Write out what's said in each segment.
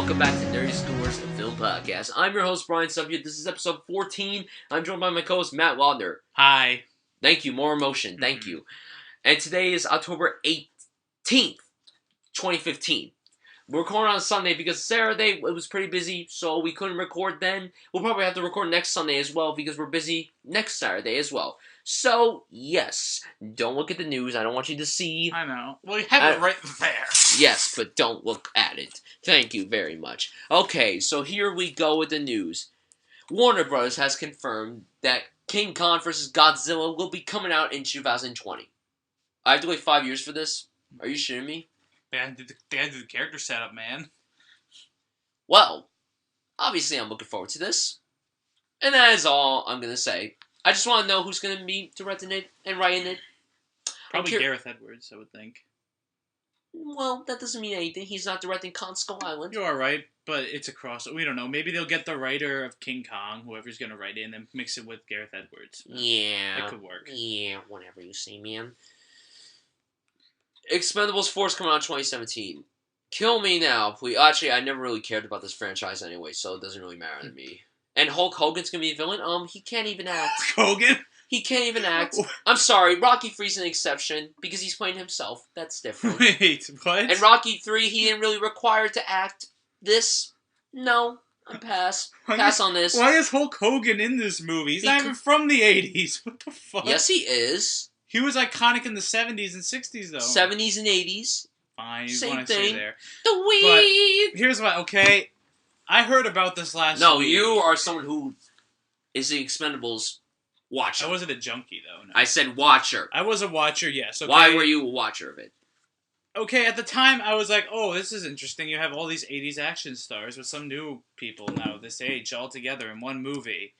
welcome back to Nerdy Scores, the film podcast. I'm your host, Bryan Sudfield. This is episode 14. I'm joined by my co-host, Matt Waldner. Hi. Thank you. More emotion. Thank you. And today is October 18th, 2015. We're recording on Sunday because Saturday it was pretty busy, so we couldn't record then. We'll probably have to record next Sunday as well because we're busy next Saturday as well. So, yes, don't look at the news. I don't want you to see. I know. Well, you have it right there. Yes, but don't look at it. Thank you very much. Okay, so here we go with the news. Warner Bros. Has confirmed that King Kong vs. Godzilla will be coming out in 2020. I have to wait 5 years for this? Are you shitting me? They had to do the character setup, man. Well, obviously I'm looking forward to this. And that is all I'm going to say. I just want to know who's going to be directing it and writing it. Probably Gareth Edwards, I would think. Well, that doesn't mean anything. He's not directing Kong Skull Island. You are right, but it's a cross. We don't know. Maybe they'll get the writer of King Kong, whoever's going to write it, and mix it with Gareth Edwards. Yeah. That could work. Yeah, whatever you say, man. Expendables 4 is coming out in 2017. Kill me now, please. Actually, I never really cared about this franchise anyway, so it doesn't really matter to me. And Hulk Hogan's gonna be a villain? He can't even act. Hogan? He can't even act. I'm sorry, Rocky 3's an exception, because he's playing himself. That's different. Wait, what? And Rocky 3, he didn't really require to act. This, no. I'm pass. Pass on this. Why is Hulk Hogan in this movie? He's not even from the 80s. What the fuck? Yes, he is. He was iconic in the 70s and 60s, though. 70s and 80s. Fine, you Same want to thing. say there. The weed! But here's what, okay? I heard about this last week. No, you are someone who is the Expendables watcher. I wasn't a junkie, though. No. I said watcher. I was a watcher, yes. Okay. Why were you a watcher of it? Okay, at the time, I was like, oh, this is interesting. You have all these 80s action stars with some new people now this age all together in one movie.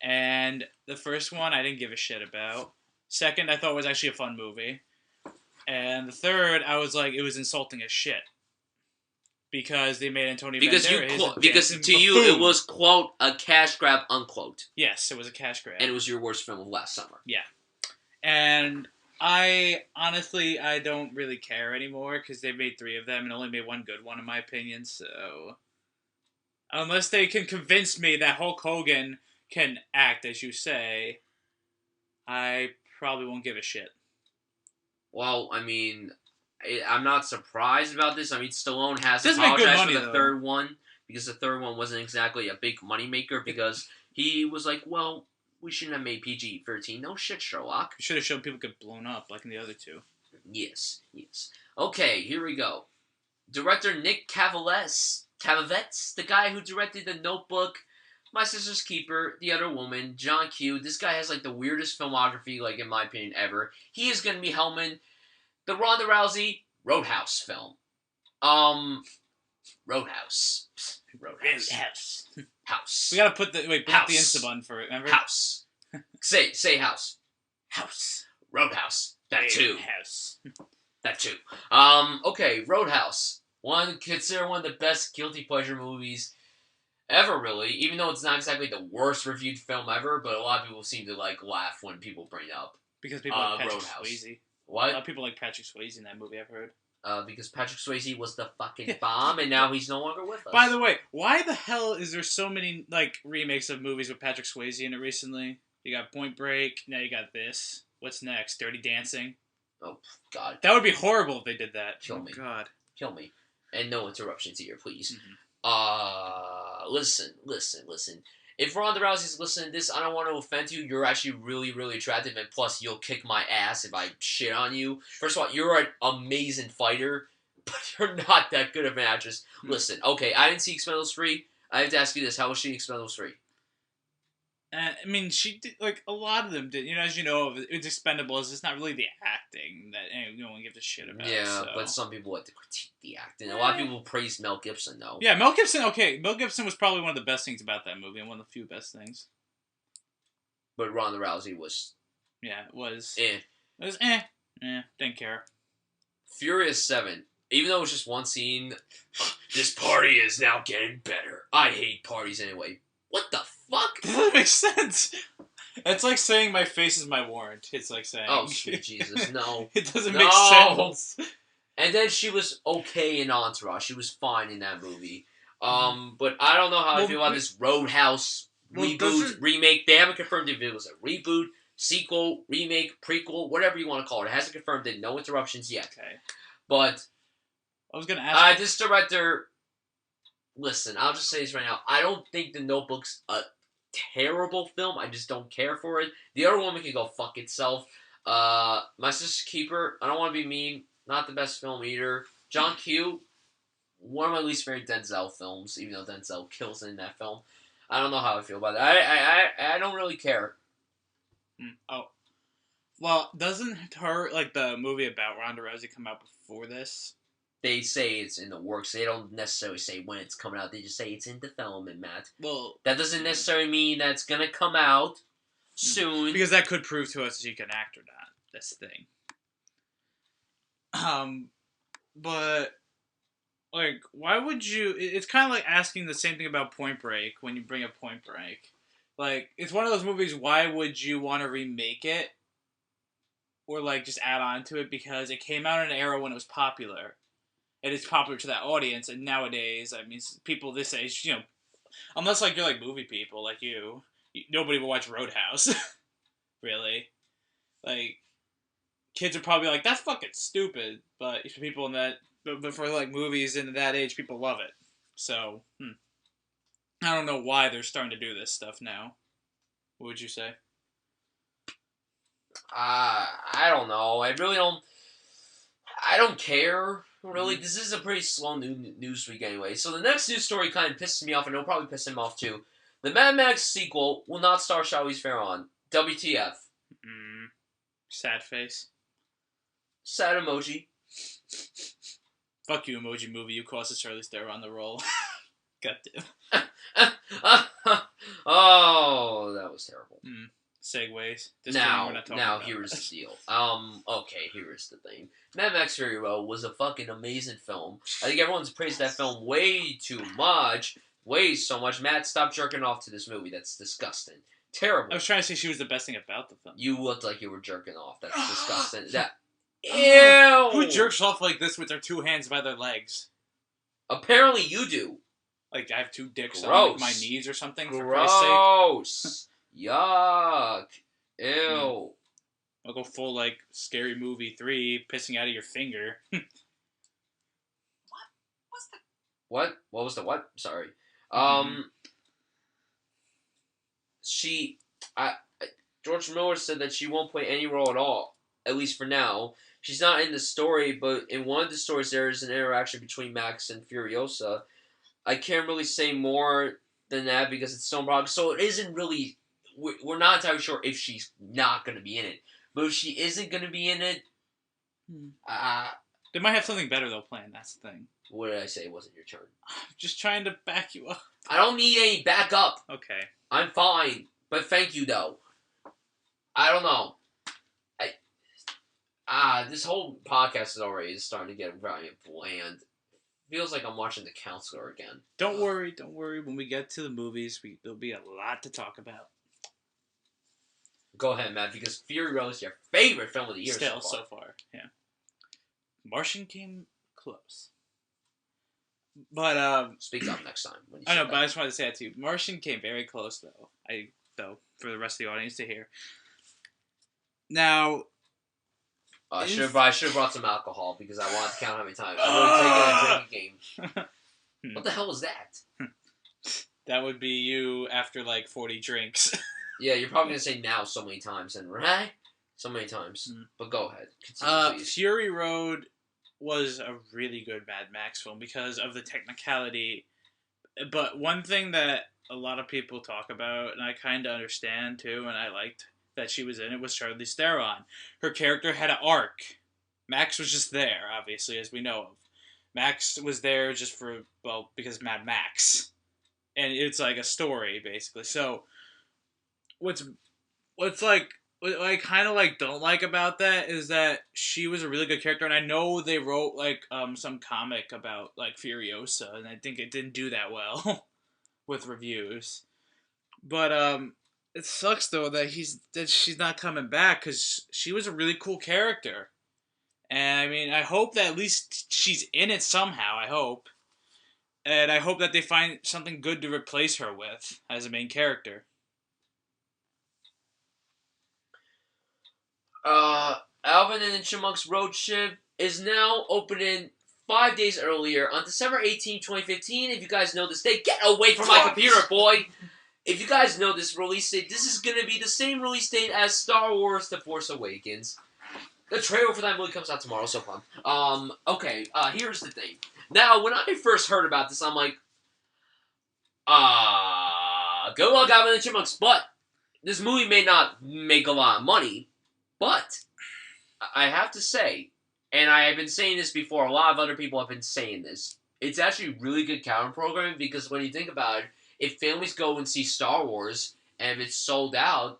And the first one, I didn't give a shit about. Second, I thought it was actually a fun movie. And the third, I was like, it was insulting as shit. Because they made Antonio Banderas because to buffoon. you, it was, quote, a cash grab, unquote. Yes, it was a cash grab. And it was your worst film of last summer. Yeah. And I don't really care anymore because they made 3 of them and only made one good one, in my opinion. So, unless they can convince me that Hulk Hogan can act, as you say, I probably won't give a shit. Well, I mean, I'm not surprised about this. I mean, Stallone has Doesn't make good apologized money, for the though. third one because the third one wasn't exactly a big moneymaker because he was like, well, we shouldn't have made PG-13. No shit, Sherlock. You should have shown people get blown up like in the other 2. Yes. Okay, here we go. Director Nick Cavavets, the guy who directed The Notebook, My Sister's Keeper, The Other Woman, John Q. This guy has, like, the weirdest filmography, like, in my opinion, ever. He is going to be helming the Ronda Rousey Roadhouse film. Roadhouse. House. We gotta put the the Insta button for it, remember? House. Say house. House. Roadhouse. That too. House. That too. Okay, Roadhouse. Considered one of the best guilty pleasure movies ever, really. Even though it's not exactly the worst reviewed film ever, but a lot of people seem to, like, laugh when people bring it up. Because people like Patrick Roadhouse. Swayze. What? A lot of people like Patrick Swayze in that movie, I've heard. Because Patrick Swayze was the fucking bomb, and now he's no longer with us. By the way, why the hell is there so many, like, remakes of movies with Patrick Swayze in it recently? You got Point Break, now you got this. What's next? Dirty Dancing? Oh, God. That would be horrible if they did that. Kill me. God. Kill me. And no interruptions here, please. Mm-hmm. Listen. If Ronda Rousey's listening to this, I don't want to offend you. You're actually really, really attractive, and plus, you'll kick my ass if I shit on you. First of all, you're an amazing fighter, but you're not that good of an actress. Listen, okay, I didn't see Expendables 3. I have to ask you this. How was she in Expendables 3? I mean, she did, like, a lot of them did. You know, as you know, it's Expendables. It's not really the acting that no one gives a shit about. Yeah, so. but some people like to critique the acting. A lot of people praise Mel Gibson, though. Yeah, Mel Gibson, okay. Mel Gibson was probably one of the best things about that movie, and one of the few best things. But Ronda Rousey was... Yeah, it was... Eh. It was didn't care. Furious 7. Even though it was just one scene, this party is now getting better. I hate parties anyway. What the fuck? That makes sense. It's like saying my face is my warrant. It's like saying... Oh, sweet Jesus, no. It doesn't make sense. And then she was okay in Entourage. She was fine in that movie. But I don't know how I feel about we- this Roadhouse Well, reboot, remake. They haven't confirmed if it was a reboot, sequel, remake, prequel, whatever you want to call it. It hasn't confirmed it. No interruptions yet. Okay. But I was gonna ask. this director, listen, I'll just say this right now. I don't think The Notebook's a terrible film. I just don't care for it. The Other Woman can go fuck itself. My Sister's Keeper, I don't want to be mean. Not the best film either. John Q, one of my least favorite Denzel films, even though Denzel kills in that film. I don't know how I feel about it. I don't really care. Oh. Well, doesn't the movie about Ronda Rousey come out before this? They say it's in the works. They don't necessarily say when it's coming out. They just say it's in development, Matt. Well, that doesn't necessarily mean that it's gonna come out soon. Because that could prove to us if you can act or not. That's the thing. But like, why would you? It's kind of like asking the same thing about Point Break when you bring up Point Break. Like, it's one of those movies. Why would you want to remake it, or like just add on to it because it came out in an era when it was popular, and it's popular to that audience. And nowadays, I mean, people this age, unless like you're like movie people like nobody will watch Roadhouse. Really, like kids are probably like that's fucking stupid. But for people in that. But for like movies in that age, people love it. So, I don't know why they're starting to do this stuff now. What would you say? I don't know. I really don't. I don't care. Really, this is a pretty slow news week anyway. So the next news story kind of pisses me off, and it'll probably piss him off too. The Mad Max sequel will not star Charlize Theron. WTF? Sad face. Sad emoji. Fuck you, Emoji Movie. You caused the Charlize Theron the role. Goddamn. Oh, that was terrible. Segues. Now here's the deal. Okay, here's the thing. Mad Max Fury Road was a fucking amazing film. I think everyone's praised that film way too much. Way so much. Matt, stop jerking off to this movie. That's disgusting. Terrible. I was trying to say she was the best thing about the film. You looked like you were jerking off. That's disgusting. Ew! Who jerks off like this with their two hands by their legs? Apparently you do. Like, I have two dicks Gross. on like, my knees or something, for Christ's sake. Gross. Yuck. Ew. I'll go full, like, Scary Movie 3, pissing out of your finger. What? What was the what? Sorry. George Miller said that she won't play any role at all, at least for now. She's not in the story, but in one of the stories there is an interaction between Max and Furiosa. I can't really say more than that because it's so broad. So it isn't really... We're not entirely sure if she's not going to be in it. But if she isn't going to be in it... They might have something better, though, planned. That's the thing. What did I say? It wasn't your turn. I'm just trying to back you up. I don't need any backup. Okay. I'm fine. But thank you, though. I don't know. This whole podcast is already starting to get very bland. Feels like I'm watching The Counselor again. Don't worry. When we get to the movies, there'll be a lot to talk about. Go ahead, Matt, because Fury Road is your favorite film of the year Still, so far. Yeah. Martian came close. But, Speak up next time. When you I know, say but I just wanted to say that too. Martian came very close, though. For the rest of the audience to hear. Now... I should have brought some alcohol because I wanted to count how many times. I would have taken a drinking game. What the hell was that? That would be you after like 40 drinks. Yeah, you're probably going to say now so many times and right? So many times. But go ahead. Continue, please. Fury Road was a really good Mad Max film because of the technicality. But one thing that a lot of people talk about, and I kind of understand too, and I liked that she was in it, was Charlize Theron. Her character had an arc. Max was just there, obviously, as we know of. Max was there just because Mad Max. And it's like a story, basically. So, what I kind of like don't like about that is that she was a really good character, and I know they wrote like some comic about like Furiosa, and I think it didn't do that well with reviews. But it sucks though that she's not coming back because she was a really cool character, and I mean I hope that at least she's in it somehow. I hope, And I hope that they find something good to replace her with as a main character. Alvin and the Chipmunks Road Trip is now opening 5 days earlier on December 18, 2015. If you guys know this date, get away from my computer, boy! If you guys know this release date, this is going to be the same release date as Star Wars The Force Awakens. The trailer for that movie comes out tomorrow, so fun. Okay, here's the thing. Now, when I first heard about this, I'm like, good luck, Alvin and the Chipmunks, but this movie may not make a lot of money, but I have to say, and I have been saying this before, a lot of other people have been saying this, it's actually really good counter programming, because when you think about it, if families go and see Star Wars, and if it's sold out,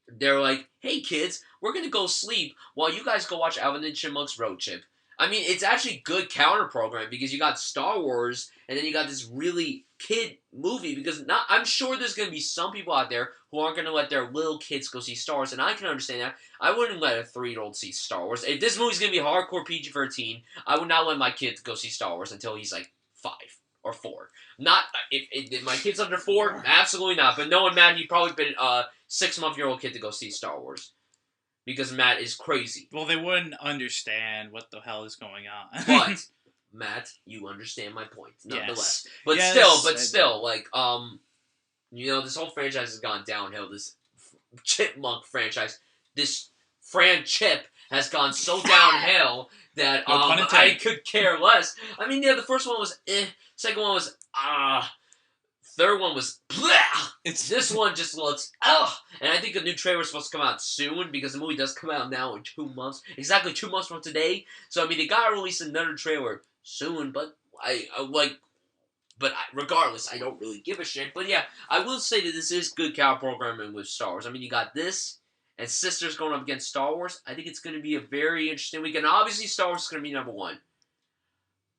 they're like, hey kids, we're gonna go sleep while you guys go watch Alvin and Chipmunks Road Trip. I mean, it's actually good counter programming, because you got Star Wars, and then you got this really kid movie, because I'm sure there's gonna be some people out there who aren't gonna let their little kids go see Star Wars, and I can understand that. I wouldn't let a 3-year-old see Star Wars. If this movie's gonna be hardcore PG-13, I would not let my kid go see Star Wars until he's like 5 or 4. Not if my kid's under 4, absolutely not. But knowing Matt, he'd probably been a 6-month-old kid to go see Star Wars, because Matt is crazy. Well, they wouldn't understand what the hell is going on. But Matt, you understand my point, nonetheless. Yes. But Yes, still, like, this whole franchise has gone downhill. This Chipmunk franchise, this Fran Chip has gone so downhill that No pun I intended. could care less. I mean, yeah, the first one was second one was third one was blah. This one just looks and I think a new trailer is supposed to come out soon, because the movie does come out now in 2 months, exactly 2 months from today. So I mean, they gotta release another trailer soon, but regardless, I don't really give a shit. But yeah, I will say that this is good cow programming with Star Wars. I mean, you got this and Sisters going up against Star Wars. I think it's going to be a very interesting weekend. Obviously, Star Wars is going to be number one.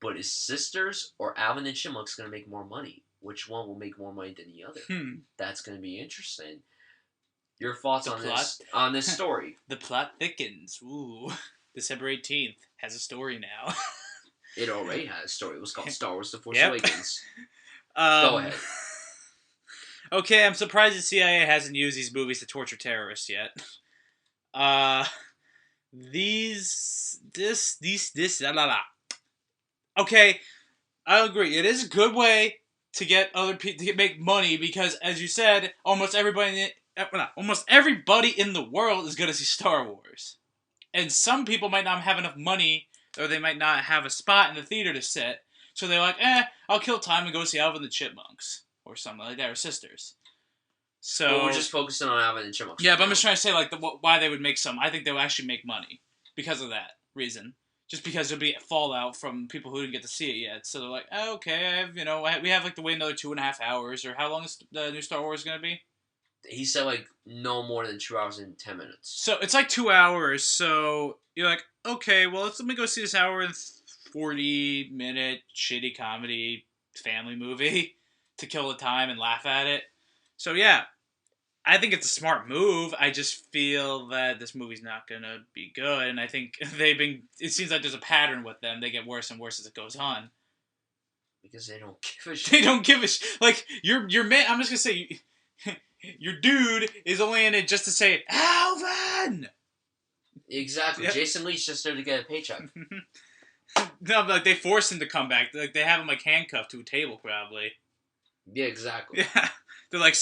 But is Sisters or Alvin and Chipmunks going to make more money? Which one will make more money than the other? That's going to be interesting. Your thoughts on this story? The plot thickens. Ooh. December 18th has a story now. It already had a story. It was called Star Wars The Force Awakens. Go ahead. Okay, I'm surprised the CIA hasn't used these movies to torture terrorists yet. Okay, I agree. It is a good way to get other people to make money, because, as you said, almost everybody in the world is going to see Star Wars, and some people might not have enough money, or they might not have a spot in the theater to sit, so they're like, I'll kill time and go see Alvin and the Chipmunks, or something like that, or Sisters. So but we're just focusing on Alvin and Chipmunks. Yeah, but I'm just trying to say, like, why they would make some. I think they would actually make money because of that reason. Just because there'll be fallout from people who didn't get to see it yet. So they're like, okay, we have, like, to wait another 2.5 hours, or how long is the new Star Wars going to be? He said, like, no more than 2 hours and 10 minutes. So it's like 2 hours, so you're like, okay, well, let me go see this hour and 40-minute shitty comedy family movie to kill the time and laugh at it. So yeah, I think it's a smart move. I just feel that this movie's not going to be good, and I think it seems like there's a pattern with them. They get worse and worse as it goes on. Because they don't give a shit. They don't give a shit. Like, your man, I'm just going to say, your dude is only in it just to say, Alvin! Exactly. Yep. Jason Lee's just there to get a paycheck. No, but, like, they force him to come back. Like, they have him, like, handcuffed to a table, probably. Yeah, exactly. Yeah. They're like,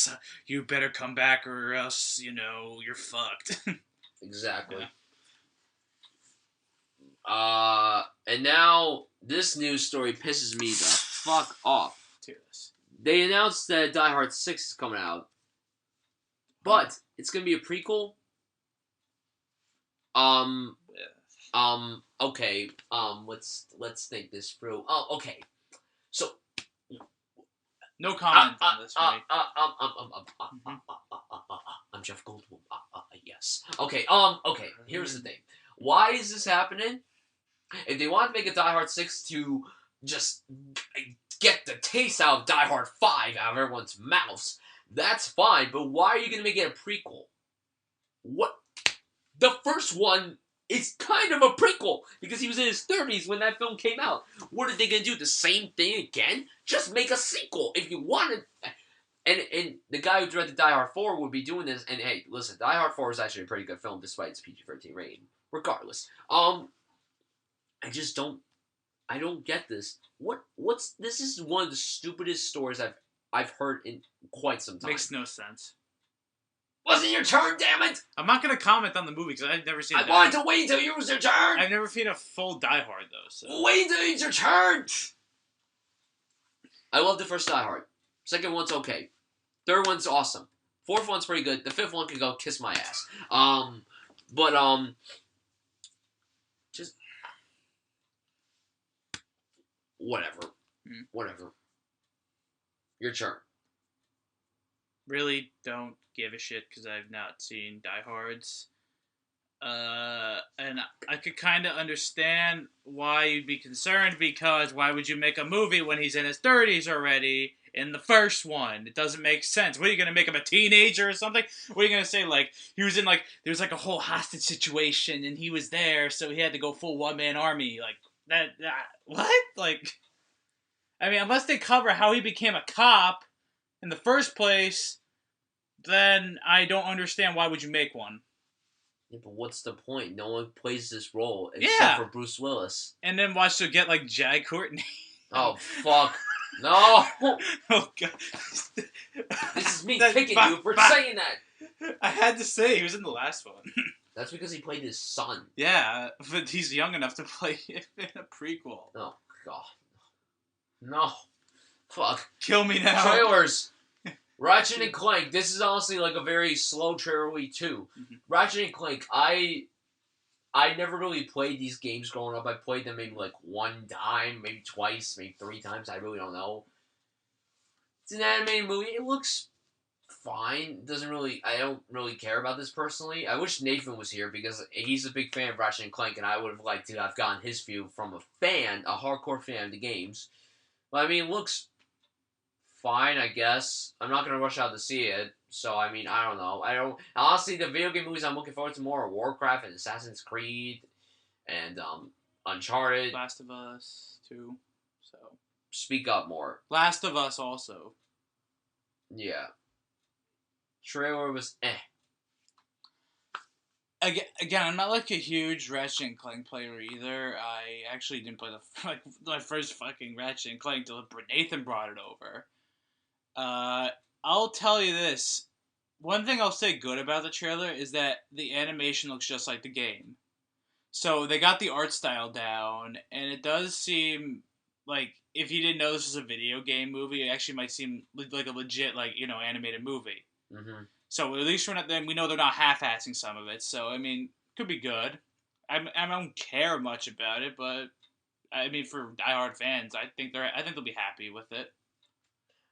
you better come back or else, you're fucked. Exactly. Yeah. And now, this news story pisses me the fuck off. They announced that Die Hard 6 is coming out. But, it's gonna be a prequel. Okay. Let's think this through. Oh, okay. So, no comment on this, right? I'm Jeff Goldblum. Yes. Okay. Okay. Here's the thing. Why is this happening? If they want to make a Die Hard 6 to just get the taste out of Die Hard 5 out of everyone's mouths, that's fine. But why are you going to make it a prequel? What? The first one it's kind of a prequel because he was in his 30s when that film came out. What are they gonna do? The same thing again? Just make a sequel if you wanted. And the guy who directed Die Hard 4 would be doing this. And hey, listen, Die Hard 4 is actually a pretty good film despite its PG-13 rating. Regardless, I just don't. I don't get this. What's this? Is one of the stupidest stories I've heard in quite some time. Makes no sense. Wasn't your turn, damn it! I'm not gonna comment on the movie because I've never seen. I wanted to wait until it was your turn. I've never seen a full Die Hard though. So wait until it's your turn. I love the first Die Hard. Second one's okay. Third one's awesome. Fourth one's pretty good. The fifth one can go kiss my ass. Just whatever. Whatever. Your turn. Really don't give a shit because I've not seen Die Hards. And I could kind of understand why you'd be concerned because why would you make a movie when he's in his 30s already in the first one? It doesn't make sense. What are you going to make him a teenager or something? What are you going to say? Like, he was in, like, there was, like, a whole hostage situation and he was there, so he had to go full one-man army. Like, that what? Like, I mean, unless they cover how he became a cop in the first place, then I don't understand why would you make one. Yeah, but what's the point? No one plays this role except for Bruce Willis. And then watch to get like Jai Courtney. Oh fuck! No! Oh god! This is me picking you for saying that. I had to say he was in the last one. That's because he played his son. Yeah, but he's young enough to play in a prequel. Oh god! No! Fuck! Kill me now. Trailers. Ratchet and Clank. This is honestly like a very slow trailer week too. Ratchet and Clank. I never really played these games growing up. I played them maybe like one time, maybe twice, maybe 3 times. I really don't know. It's an animated movie. It looks fine. I don't really care about this personally. I wish Nathan was here because he's a big fan of Ratchet and Clank, and I would have liked to have gotten his view from a hardcore fan of the games. But I mean, it looks fine, I guess. I'm not gonna rush out to see it, so I mean, I don't know. Honestly, the video game movies I'm looking forward to more are Warcraft and Assassin's Creed and Uncharted. Last of Us 2. So speak up more. Last of Us also. Yeah. Trailer was Again, I'm not like a huge Ratchet and Clank player either. I actually didn't play my first fucking Ratchet and Clank until Nathan brought it over. I'll tell you this. One thing I'll say good about the trailer is that the animation looks just like the game. So they got the art style down, and it does seem like if you didn't know this was a video game movie, it actually might seem like a legit, like, you know, animated movie. Mm-hmm. So at least we know they're not half-assing some of it. So I mean, could be good. I don't care much about it, but I mean, for diehard fans, I think they'll be happy with it.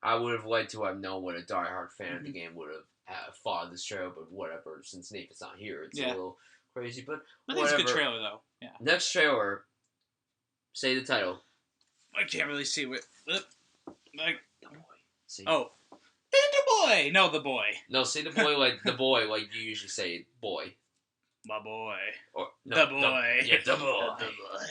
I would have liked to have known what a diehard fan of the game would have thought of this trailer, but whatever. Since Nathan's not here, it's a little crazy. But I think it's a good trailer, though. Yeah. Next trailer. Say the title. I can't really see what. Like. The boy. See? Oh. The boy. No, the boy. No, say the boy like the boy, like you usually say boy. My boy. Or no, the boy. The boy. The boy.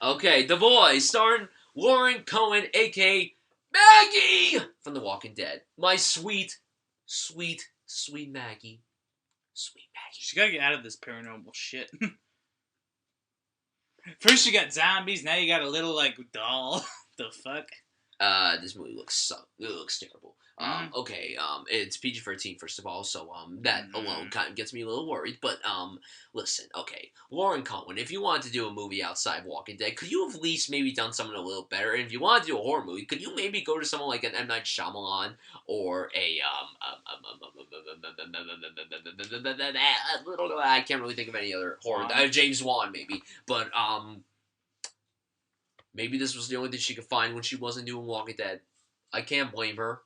Okay, The Boy, starring Lauren Cohen, a.k.a. Maggie from The Walking Dead. My sweet, sweet, sweet Maggie. Sweet Maggie. She gotta get out of this paranormal shit. First you got zombies, now you got a little, like, doll. The fuck? This movie looks terrible. Okay, it's PG-13 first of all, so that alone kind of gets me a little worried. But listen, okay, Lauren Cohen, if you wanted to do a movie outside Walking Dead, could you have at least maybe done something a little better? And if you wanted to do a horror movie, could you maybe go to someone like an M. Night Shyamalan or a I can't really think of any other horror. James Wan maybe, but maybe this was the only thing she could find when she wasn't doing Walking Dead. I can't blame her.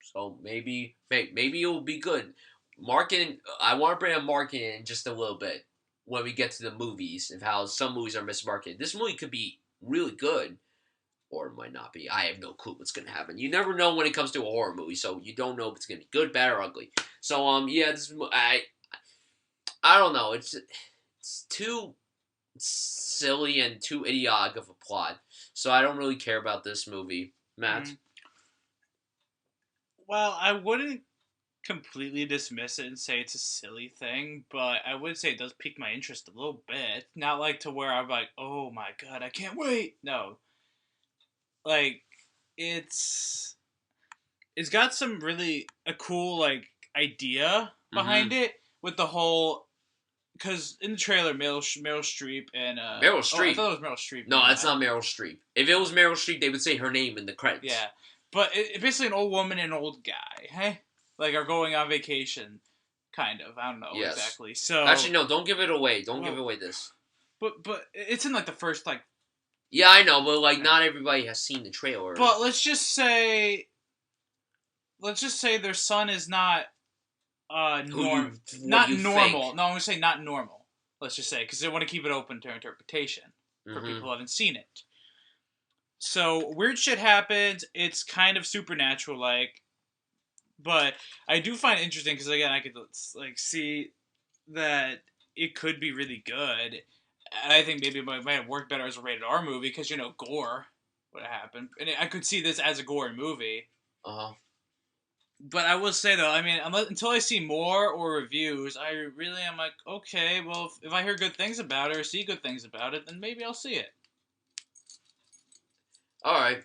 So maybe it'll be good. Marketing. I want to bring up marketing in just a little bit when we get to the movies and how some movies are mismarketed. This movie could be really good, or it might not be. I have no clue what's going to happen. You never know when it comes to a horror movie, so you don't know if it's going to be good, bad, or ugly. So yeah, I don't know. it's too silly and too idiotic of a plot. So I don't really care about this movie. Matt? Well, I wouldn't completely dismiss it and say it's a silly thing, but I would say it does pique my interest a little bit. Not like to where I'm like, oh my god, I can't wait. No. Like, it's got some really a cool like idea behind it with the whole, because in the trailer Meryl Streep and Meryl Streep. I thought it was Meryl Streep. No, that's not Meryl Streep. If it was Meryl Streep, they would say her name in the credits. Yeah, but it's basically an old woman and an old guy, hey, like are going on vacation, kind of. I don't know exactly. So actually, no, don't give it away. Don't give away this. But it's in like the first like. Yeah, I know, but like not everybody has seen the trailer. But let's just say their son is not not normal. Think? No, I'm gonna say not normal. Let's just say, because they want to keep it open to interpretation for people who haven't seen it. So weird shit happens. It's kind of supernatural like, but I do find it interesting because again I could like see that it could be really good. I think maybe it might have worked better as a rated R movie because gore would have happened, and I could see this as a gory movie. But I will say though, I mean, until I see more or reviews, I really am like, okay, well, if I hear good things about it or see good things about it, then maybe I'll see it. All right.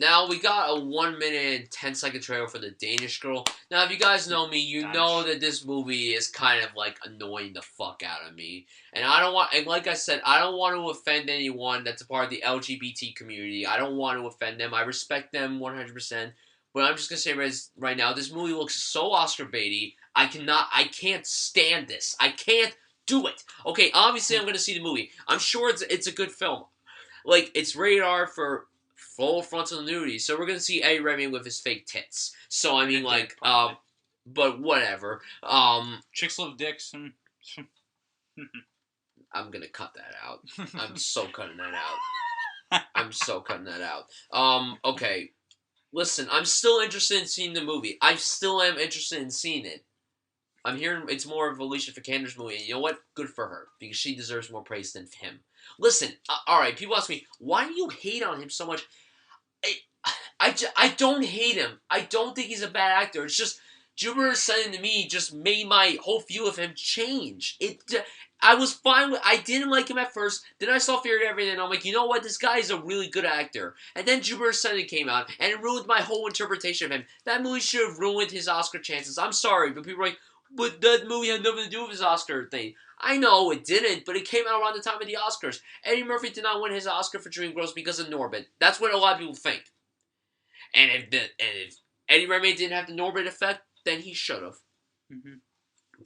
Now, we got a 1 minute and 10-second trailer for The Danish Girl. Now, if you guys know me, you know that this movie is kind of, like, annoying the fuck out of me. And I don't want, and like I said, I don't want to offend anyone that's a part of the LGBT community. I don't want to offend them. I respect them 100%. But I'm just going to say right now, this movie looks so Oscar baity. I can't stand this. I can't do it. Okay, obviously I'm going to see the movie. I'm sure it's a good film. Like, it's rated R for full frontal nudity, so we're gonna see Eddie Redmayne with his fake tits. So I mean, like, but whatever. Chicks love dicks. I'm gonna cut that out. I'm so cutting that out. I'm so cutting that out. Okay. Listen, I'm still interested in seeing the movie. I still am interested in seeing it. I'm hearing it's more of Alicia Vikander's movie, and you know what? Good for her, because she deserves more praise than him. Listen, alright, people ask me, why do you hate on him so much? I don't hate him. I don't think he's a bad actor. It's just, Jupiter Ascending to me just made my whole view of him change. I was fine with, I didn't like him at first, then I saw Fear and Everything, and I'm like, you know what, this guy is a really good actor. And then Jupiter Ascending came out, and it ruined my whole interpretation of him. That movie should have ruined his Oscar chances. I'm sorry, but people are like, but that movie had nothing to do with his Oscar thing. I know it didn't, but it came out around the time of the Oscars. Eddie Murphy did not win his Oscar for Dreamgirls because of Norbit. That's what a lot of people think. And if Eddie Redmayne didn't have the Norbit effect, then he should have.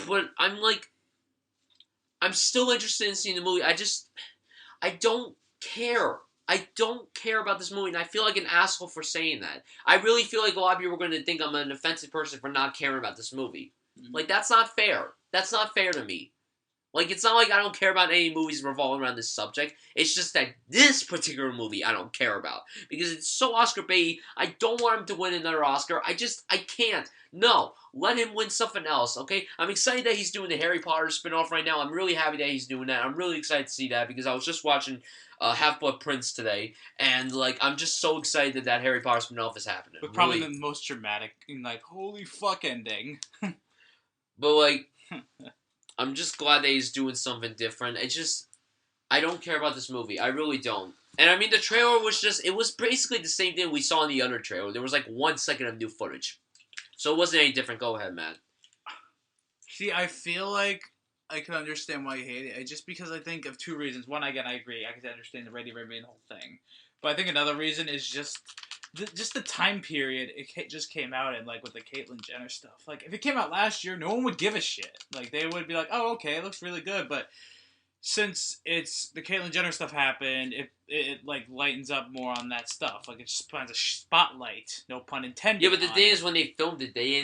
But I'm still interested in seeing the movie. I don't care. I don't care about this movie, and I feel like an asshole for saying that. I really feel like a lot of people are going to think I'm an offensive person for not caring about this movie. Like, that's not fair. That's not fair to me. Like, it's not like I don't care about any movies revolving around this subject. It's just that this particular movie I don't care about. Because it's so Oscar baity. I don't want him to win another Oscar. I can't. No. Let him win something else, okay? I'm excited that he's doing the Harry Potter spinoff right now. I'm really happy that he's doing that. I'm really excited to see that because I was just watching Half-Blood Prince today. And, like, I'm just so excited that Harry Potter spinoff is happening. But probably the most dramatic and, like, holy fuck ending. But, like, I'm just glad that he's doing something different. I don't care about this movie. I really don't. And, I mean, the trailer was it was basically the same thing we saw in the other trailer. There was, like, 1 second of new footage. So it wasn't any different. Go ahead, Matt. See, I feel like I can understand why you hate it. Just because I think of two reasons. One, again, I agree. I can understand the Eddie Redmayne whole thing. But I think another reason is just the time period it just came out in, like, with the Caitlyn Jenner stuff. Like, if it came out last year, no one would give a shit. Like, they would be like, oh, okay, it looks really good. But since the Caitlyn Jenner stuff happened, it like, lightens up more on that stuff. Like, it just finds a spotlight, no pun intended. Yeah, but the thing is, when they filmed it, they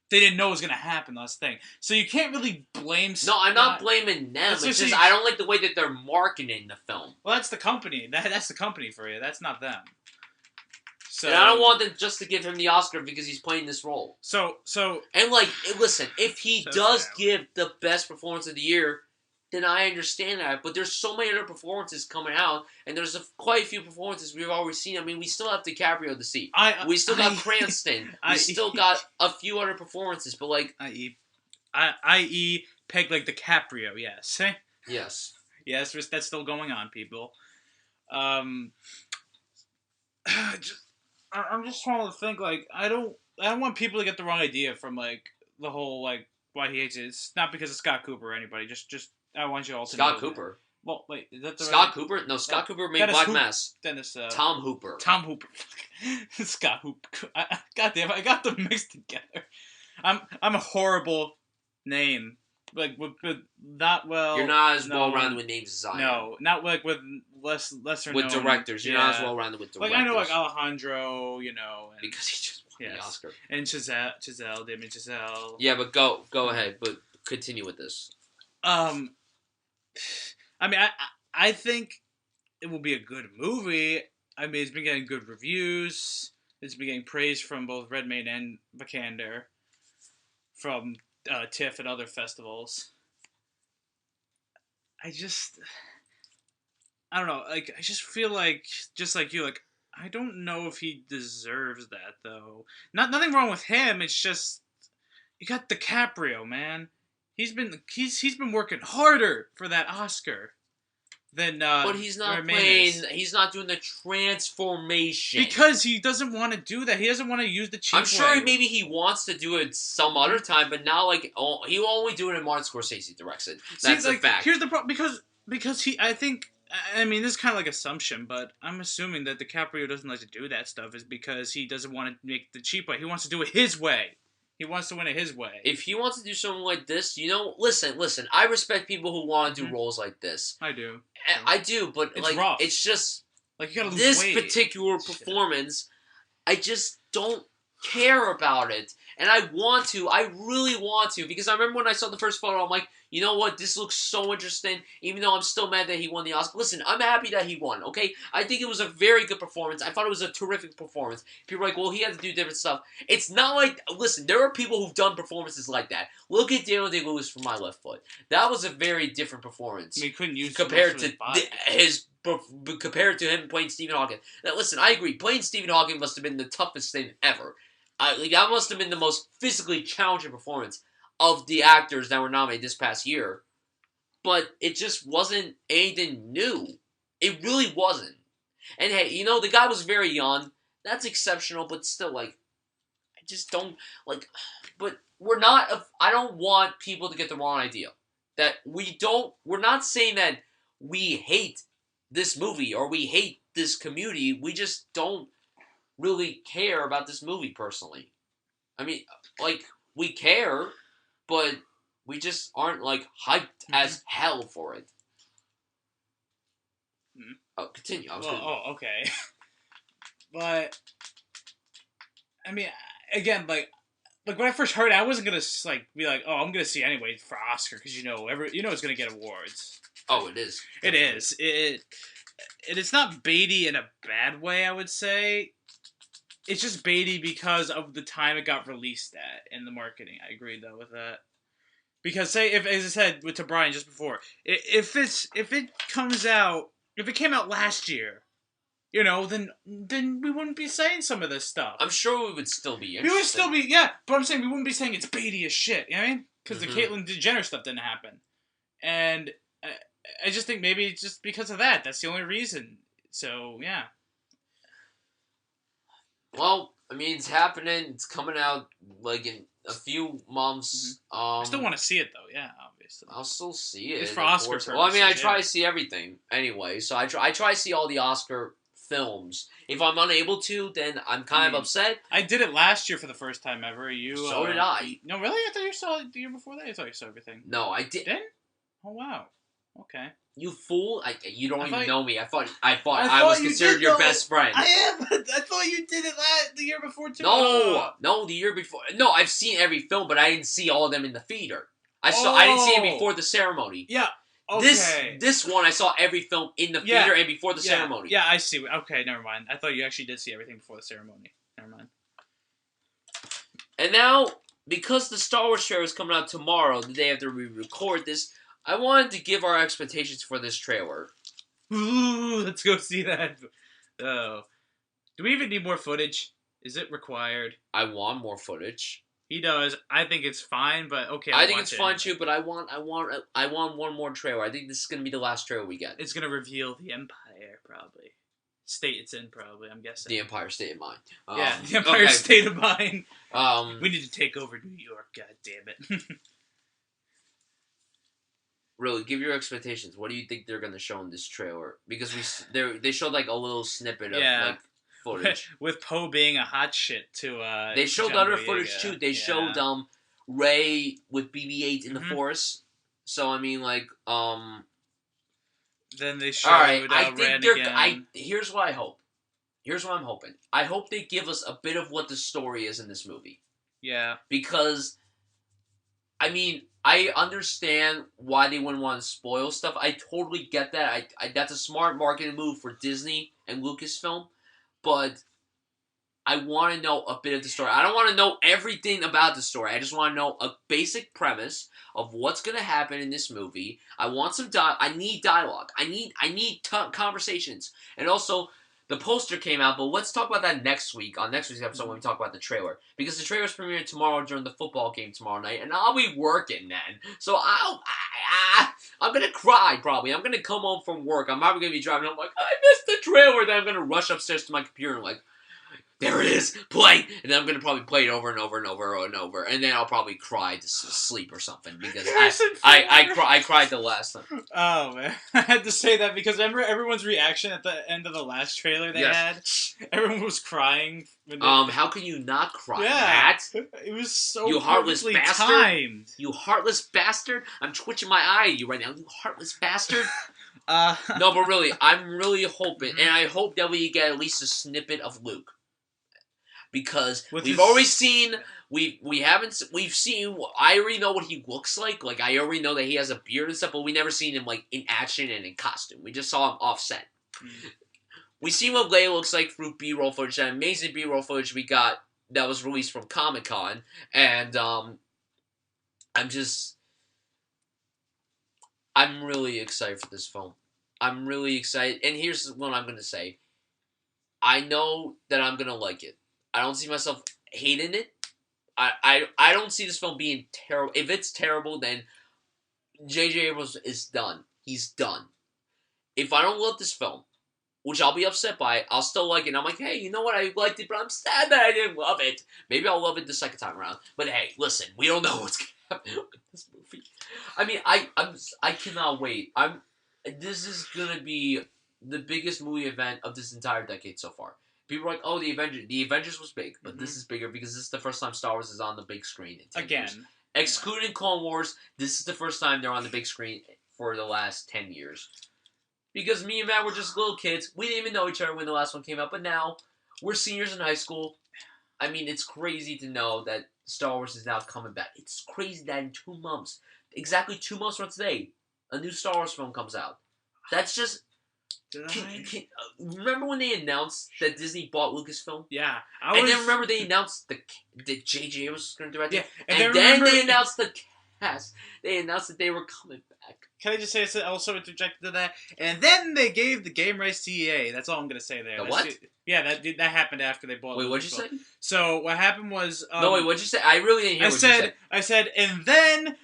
didn't know it was going to happen, that's the thing. So you can't really blame No, I'm not blaming them. It's just I don't like the way that they're marketing the film. Well, that's the company. That's the company for you. That's not them. So, and I don't want them just to give him the Oscar because he's playing this role. So and, like, listen, if he does give the best performance of the year, then I understand that. But there's so many other performances coming out, and there's quite a few performances we've already seen. I mean, we still have DiCaprio to see. We still got Cranston. We still got a few other performances, but like... I.e. Peg like DiCaprio, yes. Yes. Yes, that's still going on, people. I'm just trying to think, like, I don't want people to get the wrong idea from, like, the whole, like, why he hates it. It's not because of Scott Cooper or anybody. Just I want you all to know. Scott Cooper? Well, wait, is that the Scott right... Cooper? No, Scott Cooper made Black Mass. Tom Hooper. Tom Hooper. Scott Hooper. God damn, I got them mixed together. I'm a horrible name. Like, with not well... You're not as well-rounded with names as I am. No, not like with lesser with known... directors. You're not as well-rounded with directors. Like, I know, like, Alejandro, you know... And, because he just won the Oscar. And Giselle, Damien Giselle. Yeah, but go ahead, but continue with this. I mean, I think it will be a good movie. I mean, it's been getting good reviews. It's been getting praise from both Redmayne and Vikander. From... TIFF and other festivals. I don't know, like, I just feel like, just like you, like, I don't know if he deserves that, though. Nothing wrong with him, it's just, you got DiCaprio, man. He's been working harder for that Oscar than, but he's not playing, he's not doing the transformation. Because he doesn't want to do that. He doesn't want to use the cheap way. I'm sure maybe he wants to do it some other time, but now, like, he'll only do it if Martin Scorsese directs it. That's a fact. Here's the problem, because he, I think, I mean, this is kind of like assumption, but I'm assuming that DiCaprio doesn't like to do that stuff is because he doesn't want to make the cheap way. He wants to do it his way. He wants to win it his way. If he wants to do something like this, you know, listen, I respect people who want to do roles like this. I do. I do, but it's like, rough. It's just, like, you gotta lose this weight. particular performance, I just don't care about it. And I really want to, because I remember when I saw the first photo, I'm like, you know what, this looks so interesting, even though I'm still mad that he won the Oscar. Listen, I'm happy that he won, okay? I think it was a very good performance. I thought it was a terrific performance. People are like, well, he had to do different stuff. It's not like, listen, there are people who've done performances like that. Look at Daniel Day-Lewis for My Left Foot. That was a very different performance. I mean, he couldn't use compared to compared to him playing Stephen Hawking. Now, listen, I agree. Playing Stephen Hawking must have been the toughest thing ever. That must have been the most physically challenging performance of the actors that were nominated this past year. But it just wasn't anything new. It really wasn't. And hey, you know, the guy was very young. That's exceptional, but still, like, I just don't, like, but we're not, I don't want people to get the wrong idea. That we're not saying that we hate this movie or we hate this community. We just don't really care about this movie personally. I mean, like, we care, but we just aren't, like, hyped as hell for it. Oh, continue. Okay. But, I mean, again, like when I first heard it, I wasn't gonna, like, be like, oh, I'm gonna see anyway for Oscar, because, you know, it's gonna get awards. Oh, it is. Definitely. It is. It's not baity in a bad way, I would say. It's just baity because of the time it got released at in the marketing. I agree, though, with that. Because, say, if, as I said to Brian just before, if it came out last year, you know, then we wouldn't be saying some of this stuff. I'm sure we would still be interested. We would still be, yeah, but I'm saying we wouldn't be saying it's baity as shit, you know what I mean? Because the Caitlyn Jenner stuff didn't happen. And I just think maybe it's just because of that. That's the only reason. So, yeah. Well, I mean, it's happening. It's coming out, like, in a few months. I still want to see it, though. Yeah, obviously. I'll still see it. It's for Oscar purposes. Well, I mean, I try to see everything anyway. So I try to see all the Oscar films. If I'm unable to, then I'm kind of upset. I did it last year for the first time ever. So did I. No, really? I thought you saw it the year before that? I thought you saw everything. No, I did. Didn't? Oh, wow. Okay. You fool! You don't even know me. I thought I was considered your best friend. I am, but I thought you did it the year before too. No, the year before. No, I've seen every film, but I didn't see all of them in the theater. I didn't see it before the ceremony. Yeah. Okay. This one I saw every film in the theater and before the ceremony. Yeah, I see. Okay, never mind. I thought you actually did see everything before the ceremony. Never mind. And now, because the Star Wars trailer is coming out tomorrow, the day after we record this, I wanted to give our expectations for this trailer. Ooh, let's go see that. Oh. Do we even need more footage? Is it required? I want more footage. He does. I think it's fine, but okay. I think it's fine too, but I want one more trailer. I think this is gonna be the last trailer we get. It's gonna reveal the Empire, probably. State it's in, probably. I'm guessing. The Empire State of Mind. Yeah, the Empire State of Mind. We need to take over New York. God damn it. Really, give your expectations. What do you think they're gonna show in this trailer? Because they showed like a little snippet of like footage with Poe being a hot shit to. They showed John other Boyega. footage too. They showed Rey with BB-8 in the Force. So I mean, like Then they showed. All right, I think they're. again. Here's what I hope. Here's what I'm hoping. I hope they give us a bit of what the story is in this movie. Yeah. Because, I mean, I understand why they wouldn't want to spoil stuff. I totally get that. I that's a smart marketing move for Disney and Lucasfilm. But I want to know a bit of the story. I don't want to know everything about the story. I just want to know a basic premise of what's going to happen in this movie. I want some I need dialogue. I need conversations. And also, the poster came out, but let's talk about that next week, on next week's episode when we talk about the trailer. Because the trailer's premiering tomorrow during the football game tomorrow night, and I'll be working then. So I'm going to cry, probably. I'm going to come home from work. I'm probably going to be driving. I'm like, I missed the trailer. Then I'm going to rush upstairs to my computer and like, there it is, play! And then I'm going to probably play it over and over and over and over. And then I'll probably cry to sleep or something. Because I cried the last time. Oh, man. I had to say that because remember everyone's reaction at the end of the last trailer they had? Everyone was crying. How can you not cry, Matt? It was so you heartless bastard. timed. You heartless bastard. I'm twitching my eye at you right now. You heartless bastard. No, but really, I'm really hoping, and I hope that we get at least a snippet of Luke. Because we've already seen, we've seen, I already know what he looks like. Like, I already know that he has a beard and stuff, but we never seen him, like, in action and in costume. We just saw him offset. We see what Leia looks like through B-roll footage, that amazing B-roll footage we got that was released from Comic-Con. And, I'm really excited for this film. I'm really excited. And here's what I'm going to say. I know that I'm going to like it. I don't see myself hating it. I don't see this film being terrible. If it's terrible, then J.J. Abrams is done. He's done. If I don't love this film, which I'll be upset by, I'll still like it. And I'm like, hey, you know what? I liked it, but I'm sad that I didn't love it. Maybe I'll love it the second time around. But hey, listen, we don't know what's going to happen with this movie. I mean, I cannot wait. This is going to be the biggest movie event of this entire decade so far. People are like, oh, the Avengers. The Avengers was big, but this is bigger because this is the first time Star Wars is on the big screen in 10 years. Excluding Clone Wars, this is the first time they're on the big screen for the last 10 years. Because me and Matt were just little kids. We didn't even know each other when the last one came out, but now we're seniors in high school. I mean, it's crazy to know that Star Wars is now coming back. It's crazy that in 2 months, exactly 2 months from today, a new Star Wars film comes out. That's just... remember when they announced that Disney bought Lucasfilm? Yeah. And then remember they announced that J.J. was going to direct it? Yeah. And then they announced the cast. They announced that they were coming back. Can I just say, I also interjected to that? And then they gave the game rights to EA. That's all I'm going to say there. The what? Yeah, that happened after they bought. Wait, what'd you say? So what happened was. No, wait, what'd you say? I really didn't hear what you said. I said, and then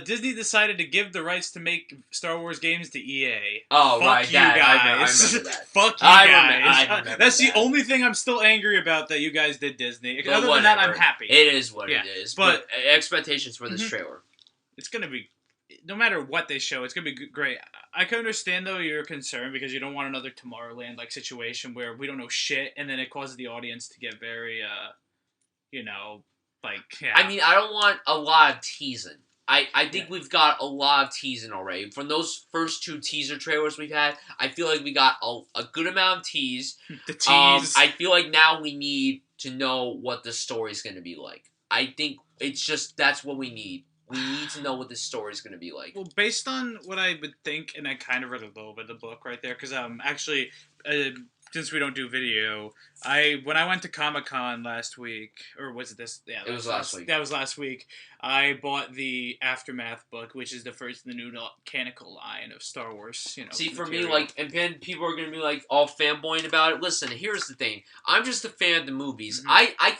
Disney decided to give the rights to make Star Wars games to EA. Oh, Fuck right, you guys. I remember that. Fuck you guys. I remember That's that. the only thing I'm still angry about that you guys did, Disney. But Other than that, I'm happy. It is what it is. But expectations for this trailer. It's going to be... No matter what they show, it's going to be great. I can understand, though, your concern because you don't want another Tomorrowland-like situation where we don't know shit and then it causes the audience to get very, I mean, I don't want a lot of teasing. I think we've got a lot of teasing already. From those first 2 teaser trailers we've had, I feel like we got a good amount of tease. The tease. I feel like now we need to know what the story's going to be like. I think it's just, that's what we need. We need to know what this story is going to be like. Well, based on what I would think, and I kind of read a little bit of the book right there, because actually, since we don't do video, when I went to Comic-Con last week, or was it this? Yeah, It was last week. That was last week. I bought the Aftermath book, which is the first in the new canonical line of Star Wars. See, for material. me, like, and then people are gonna be like all fanboying about it. Listen, here's the thing. I'm just a fan of the movies. Mhm. I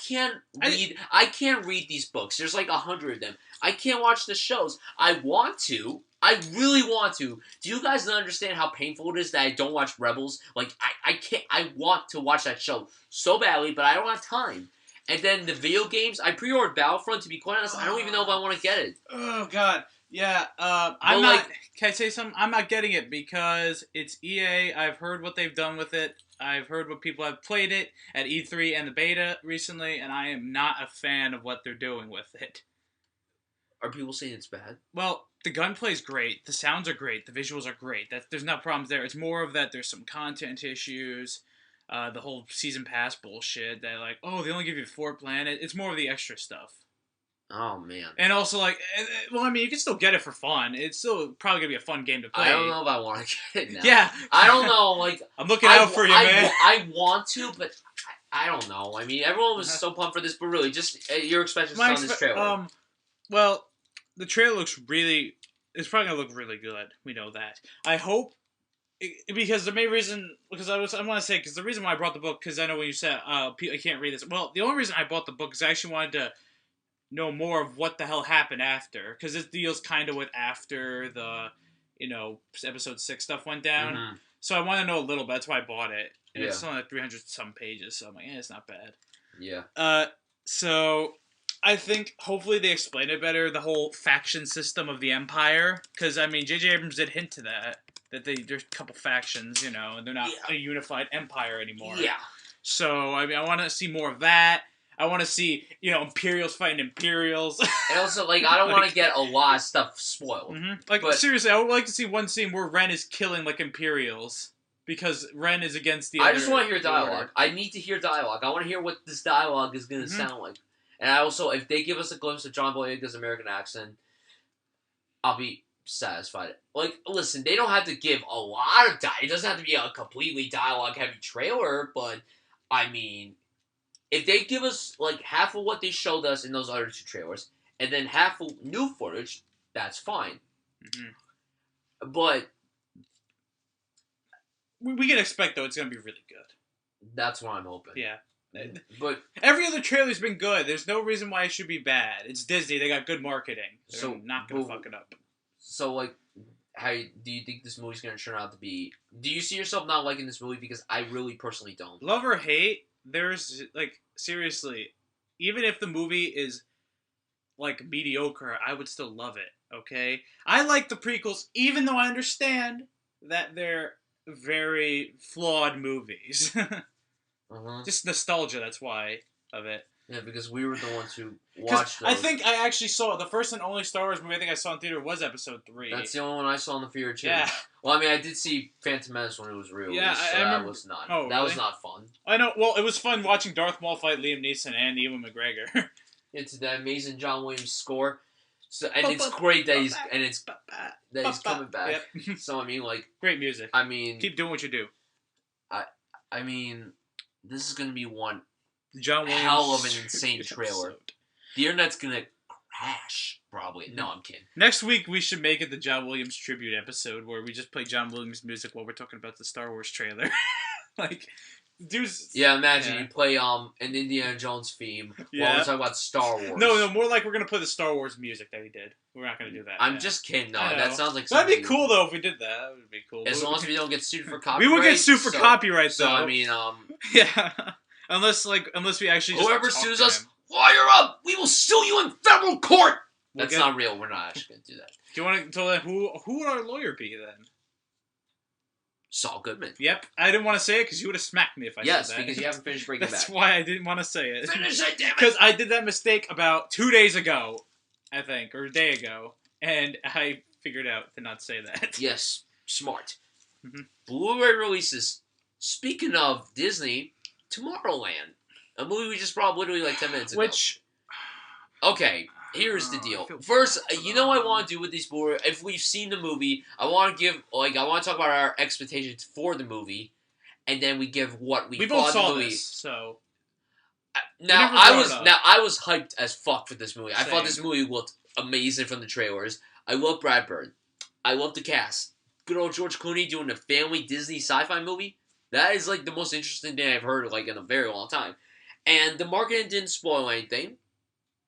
can't read these books. There's like 100 of them. I can't watch the shows. I want to. I really want to. Do you guys not understand how painful it is that I don't watch Rebels? Like, I can't. I want to watch that show so badly, but I don't have time. And then the video games, I pre-ordered Battlefront. To be quite honest, I don't even know if I want to get it. Oh God, yeah. I'm Well, not. Can I say something? I'm not getting it because it's EA. I've heard what they've done with it. I've heard what people have played it at E3 and the beta recently, and I am not a fan of what they're doing with it. Are people saying it's bad? Well, the gunplay is great. The sounds are great. The visuals are great. There's no problems there. It's more of that there's some content issues. The whole season pass bullshit. That like, oh, they only give you 4 planets. It's more of the extra stuff. Oh man. And also like, well, I mean, you can still get it for fun. It's still probably gonna be a fun game to play. I don't know if I want to get it now. Yeah. I don't know. Like, I'm looking out for you, man. I want to, but I don't know. I mean, everyone was so pumped for this, but really, just your expectations on this trailer. Well, the trailer looks really. It's probably gonna look really good. We know that. I hope. Because the main reason, because I want to say, because the reason why I brought the book, because I know when you said, I can't read this. Well, the only reason I bought the book is I actually wanted to know more of what the hell happened after, because this deals kind of with after the, episode 6 stuff went down. Mm-hmm. So I want to know a little bit. That's why I bought it. And Yeah. it's only like 300 some pages, so I'm like, it's not bad. Yeah. So I think hopefully they explain it better, the whole faction system of the Empire, because I mean, J.J. Abrams did hint to that there's a couple factions, and they're not a unified empire anymore. Yeah. So I mean, I want to see more of that. I want to see Imperials fighting Imperials. And also, like, I don't want to get a lot of stuff spoiled. Mm-hmm. Like, seriously, I would like to see one scene where Ren is killing like Imperials. Because Ren is against the I just want to hear dialogue. I need to hear dialogue. I want to hear what this dialogue is going to sound like. And I also, if they give us a glimpse of John Boyega's American accent, I'll be satisfied. Like, listen, they don't have to give a lot of dialogue. It doesn't have to be a completely dialogue-heavy trailer, but, I mean, if they give us, like, half of what they showed us in those other 2 trailers, and then half of new footage, that's fine. Mm-hmm. But we can expect, though, it's going to be really good. That's what I'm hoping. Yeah. But every other trailer's been good. There's no reason why it should be bad. It's Disney. They got good marketing. They're not going to fuck it up. So, like, how do you think this movie's going to turn out to be? Do you see yourself not liking this movie? Because I really personally don't. Love or hate, there's, like, seriously, even if the movie is, like, mediocre, I would still love it, okay? I like the prequels, even though I understand that they're very flawed movies. Just nostalgia, that's why, of it. Yeah, because we were the ones who watched those. I think I actually saw the first and only Star Wars movie I think I saw in theater was Episode 3. That's the only one I saw in the theater too. Yeah. Well, I mean, I did see Phantom Menace when it was released, yeah, so that was not. Oh, that was not fun. I know. Well, it was fun watching Darth Maul fight Liam Neeson and Ewan McGregor. It's that amazing John Williams score. So, and it's great that he's coming back. Yep. So I mean, like, great music. I mean, keep doing what you do. I mean, this is gonna be one John Williams hell of an insane trailer. Episode. The internet's gonna crash, probably. No, I'm kidding. Next week we should make it the John Williams tribute episode where we just play John Williams music while we're talking about the Star Wars trailer. Like, dudes. Yeah, imagine you play an Indiana Jones theme while we're talking about Star Wars. No, more like we're gonna play the Star Wars music that we did. We're not gonna do that. I'm just kidding. No, that sounds like that'd be cool though if we did that. That would be cool. As long as we don't get sued for copyright. We would get sued for copyright though. So I mean, yeah. Unless we actually just whoever sues us, wire up! We will sue you in federal court! That's not real. We're not actually going to do that. Do you want to tell them who would our lawyer be then? Saul Goodman. Yep. I didn't want to say it because you would have smacked me if I said that. Yes, because you haven't finished Breaking Bad. That's why I didn't want to say it. Finish it, damn it! Because I did that mistake about 2 days ago, I think, or a day ago, and I figured out to not say that. Yes. Smart. Mm-hmm. Blu-ray releases. Speaking of Disney... Tomorrowland, a movie we just brought literally like 10 minutes ago. Okay, here's the deal. First, you know what I want to do with these Blu-ray? If we've seen the movie, I want to talk about our expectations for the movie, and then we give what we both thought saw the movie. this, so Now I was hyped as fuck for this movie. Same. I thought this movie looked amazing from the trailers. I love Brad Bird. I love the cast. Good old George Clooney doing a family Disney sci-fi movie. That is like the most interesting thing I've heard like in a very long time. And the marketing didn't spoil anything.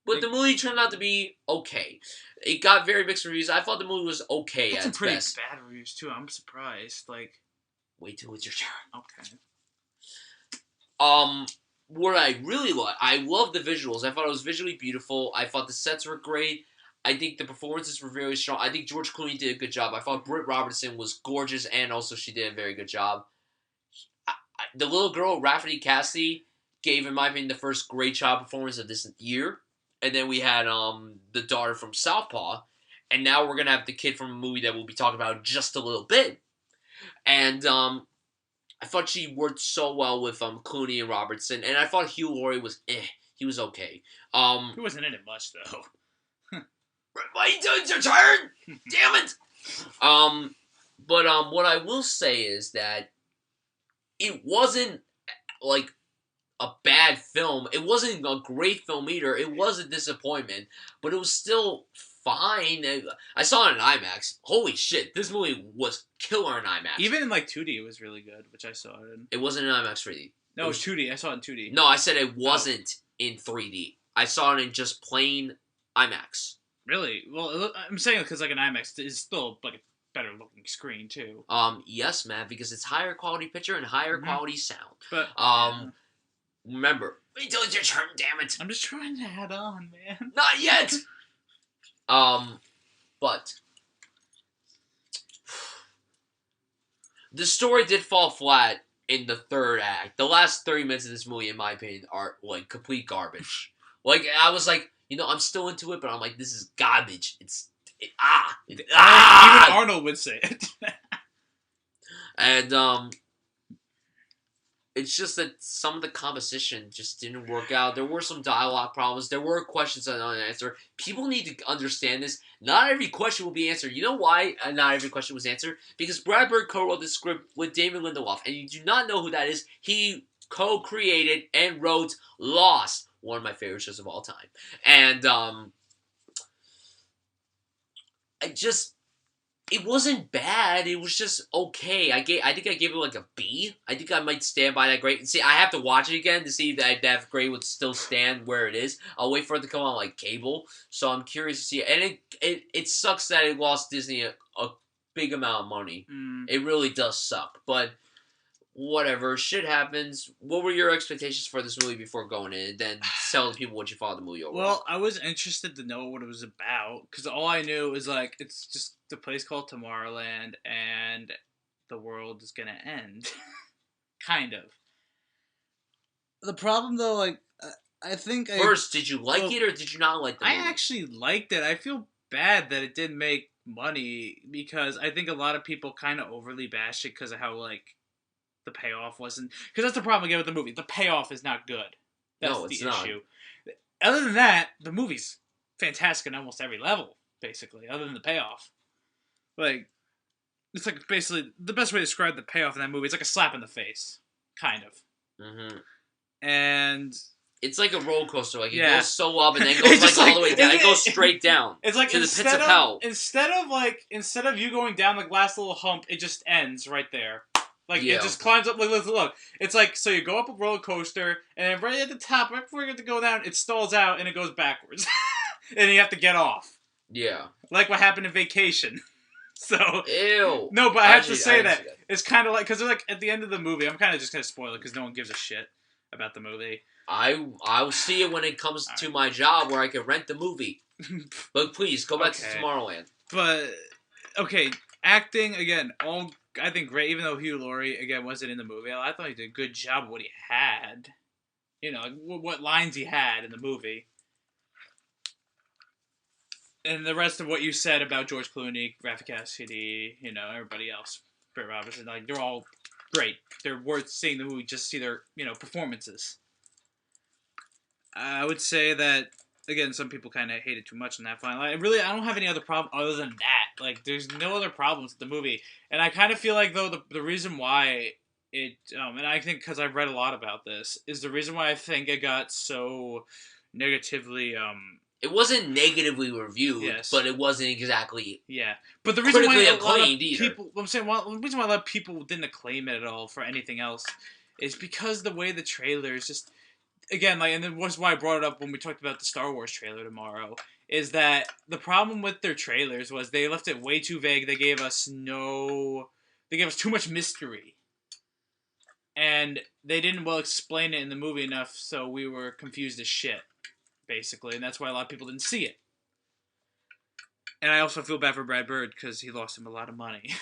But the movie turned out to be okay. It got very mixed reviews. I thought the movie was okay at some its pretty best. bad reviews too. I'm surprised. Like, wait till it's your turn. Okay. What I really like, I love the visuals. I thought it was visually beautiful. I thought the sets were great. I think the performances were very strong. I think George Clooney did a good job. I thought Britt Robertson was gorgeous, and also she did a very good job. The little girl, Rafferty Cassidy, gave, in my opinion, the first great child performance of this year. And then we had the daughter from Southpaw. And now we're going to have the kid from a movie that we'll be talking about just a little bit. And I thought she worked so well with Clooney and Robertson. And I thought Hugh Laurie was He was okay. He wasn't in it much, though. Wait till it's your turn! Damn it! But what I will say is that it wasn't, like, a bad film. It wasn't a great film either. It was a disappointment. But it was still fine. I saw it in IMAX. Holy shit, this movie was killer in IMAX. Even in, like, 2D, it was really good, which I saw it in. It wasn't in IMAX 3D. No, it was 2D. I saw it in 2D. No, I said it wasn't in 3D. I saw it in just plain IMAX. Really? Well, I'm saying because, like, an IMAX is still, like, a better looking screen, too. Yes, Matt, because it's higher quality picture and higher quality sound. But, remember, wait till it's your turn, damn it. I'm just trying to add on, man. Not yet! But the story did fall flat in the third act. The last 30 minutes of this movie, in my opinion, are, like, complete garbage. Like, I was like, I'm still into it, but I'm like, this is garbage. Even Arnold would say it. And, it's just that some of the composition just didn't work out. There were some dialogue problems. There were questions that don't answer. People need to understand this. Not every question will be answered. You know why not every question was answered? Because Brad Bird co-wrote the script with Damon Lindelof, and you do not know who that is. He co-created and wrote Lost, one of my favorite shows of all time. And, it wasn't bad. It was just okay. I think I gave it like a B. I think I might stand by that grade. See, I have to watch it again to see that grade would still stand where it is. I'll wait for it to come on like cable. So I'm curious to see. And it sucks that it lost Disney a big amount of money. It really does suck. But whatever, shit happens. What were your expectations for this movie before going in? And then tell the people what you thought of the movie overall. Well, I was interested to know what it was about, because all I knew was, like, it's just the place called Tomorrowland, and the world is gonna end. Kind of. The problem, though, like, I think First, did you like it, or did you not like the movie? I actually liked it. I feel bad that it didn't make money, because I think a lot of people kind of overly bashed it because of how, like, the payoff wasn't... Because that's the problem again with the movie. The payoff is not good. That's the issue. Other than that, the movie's fantastic on almost every level, basically, other than the payoff. Like, it's like basically... The best way to describe the payoff in that movie is like a slap in the face. Kind of. Mm-hmm. And... It's like a roller coaster. Like, it goes so up and then goes like all the way down. It goes straight down. It's like to the pits of hell. Instead of you going down the last little hump, it just ends right there. Like, it just climbs up. Look. It's like, so you go up a roller coaster, and then right at the top, right before you get to go down, it stalls out, and it goes backwards. And you have to get off. Yeah. Like what happened in Vacation. So. Ew. No, but I have to say that. It's kind of like, because like, at the end of the movie, I'm kind of just going to spoil it, because no one gives a shit about the movie. I'll see it when it comes to my job, where I can rent the movie. But please, go back to Tomorrowland. But, okay, acting, again, I think great, even though Hugh Laurie, again, wasn't in the movie. I thought he did a good job of what he had. You know, what lines he had in the movie. And the rest of what you said about George Clooney, Raffi Cassidy, everybody else, Britt Robertson, like, they're all great. They're worth seeing the movie, just see their, performances. I would say that, again, some people kind of hate it too much on that fine. Like, really, I don't have any other problem other than that. Like, there's no other problems with the movie. And I kind of feel like, though, the reason why and I think because I've read a lot about this, is the reason why I think it got so negatively. It wasn't negatively reviewed, Yes. but it wasn't exactly But the reason why critically a lot of acclaimed either. people, I'm saying, the reason why a lot of people didn't acclaim it at all for anything else is because the way the trailers just, again, like, and then was why I brought it up when we talked about the Star Wars trailer tomorrow, is that the problem with their trailers was they left it way too vague. They gave us too much mystery. And they didn't well explain it in the movie enough, so we were confused as shit, basically, and that's why a lot of people didn't see it. And I also feel bad for Brad Bird because he lost him a lot of money.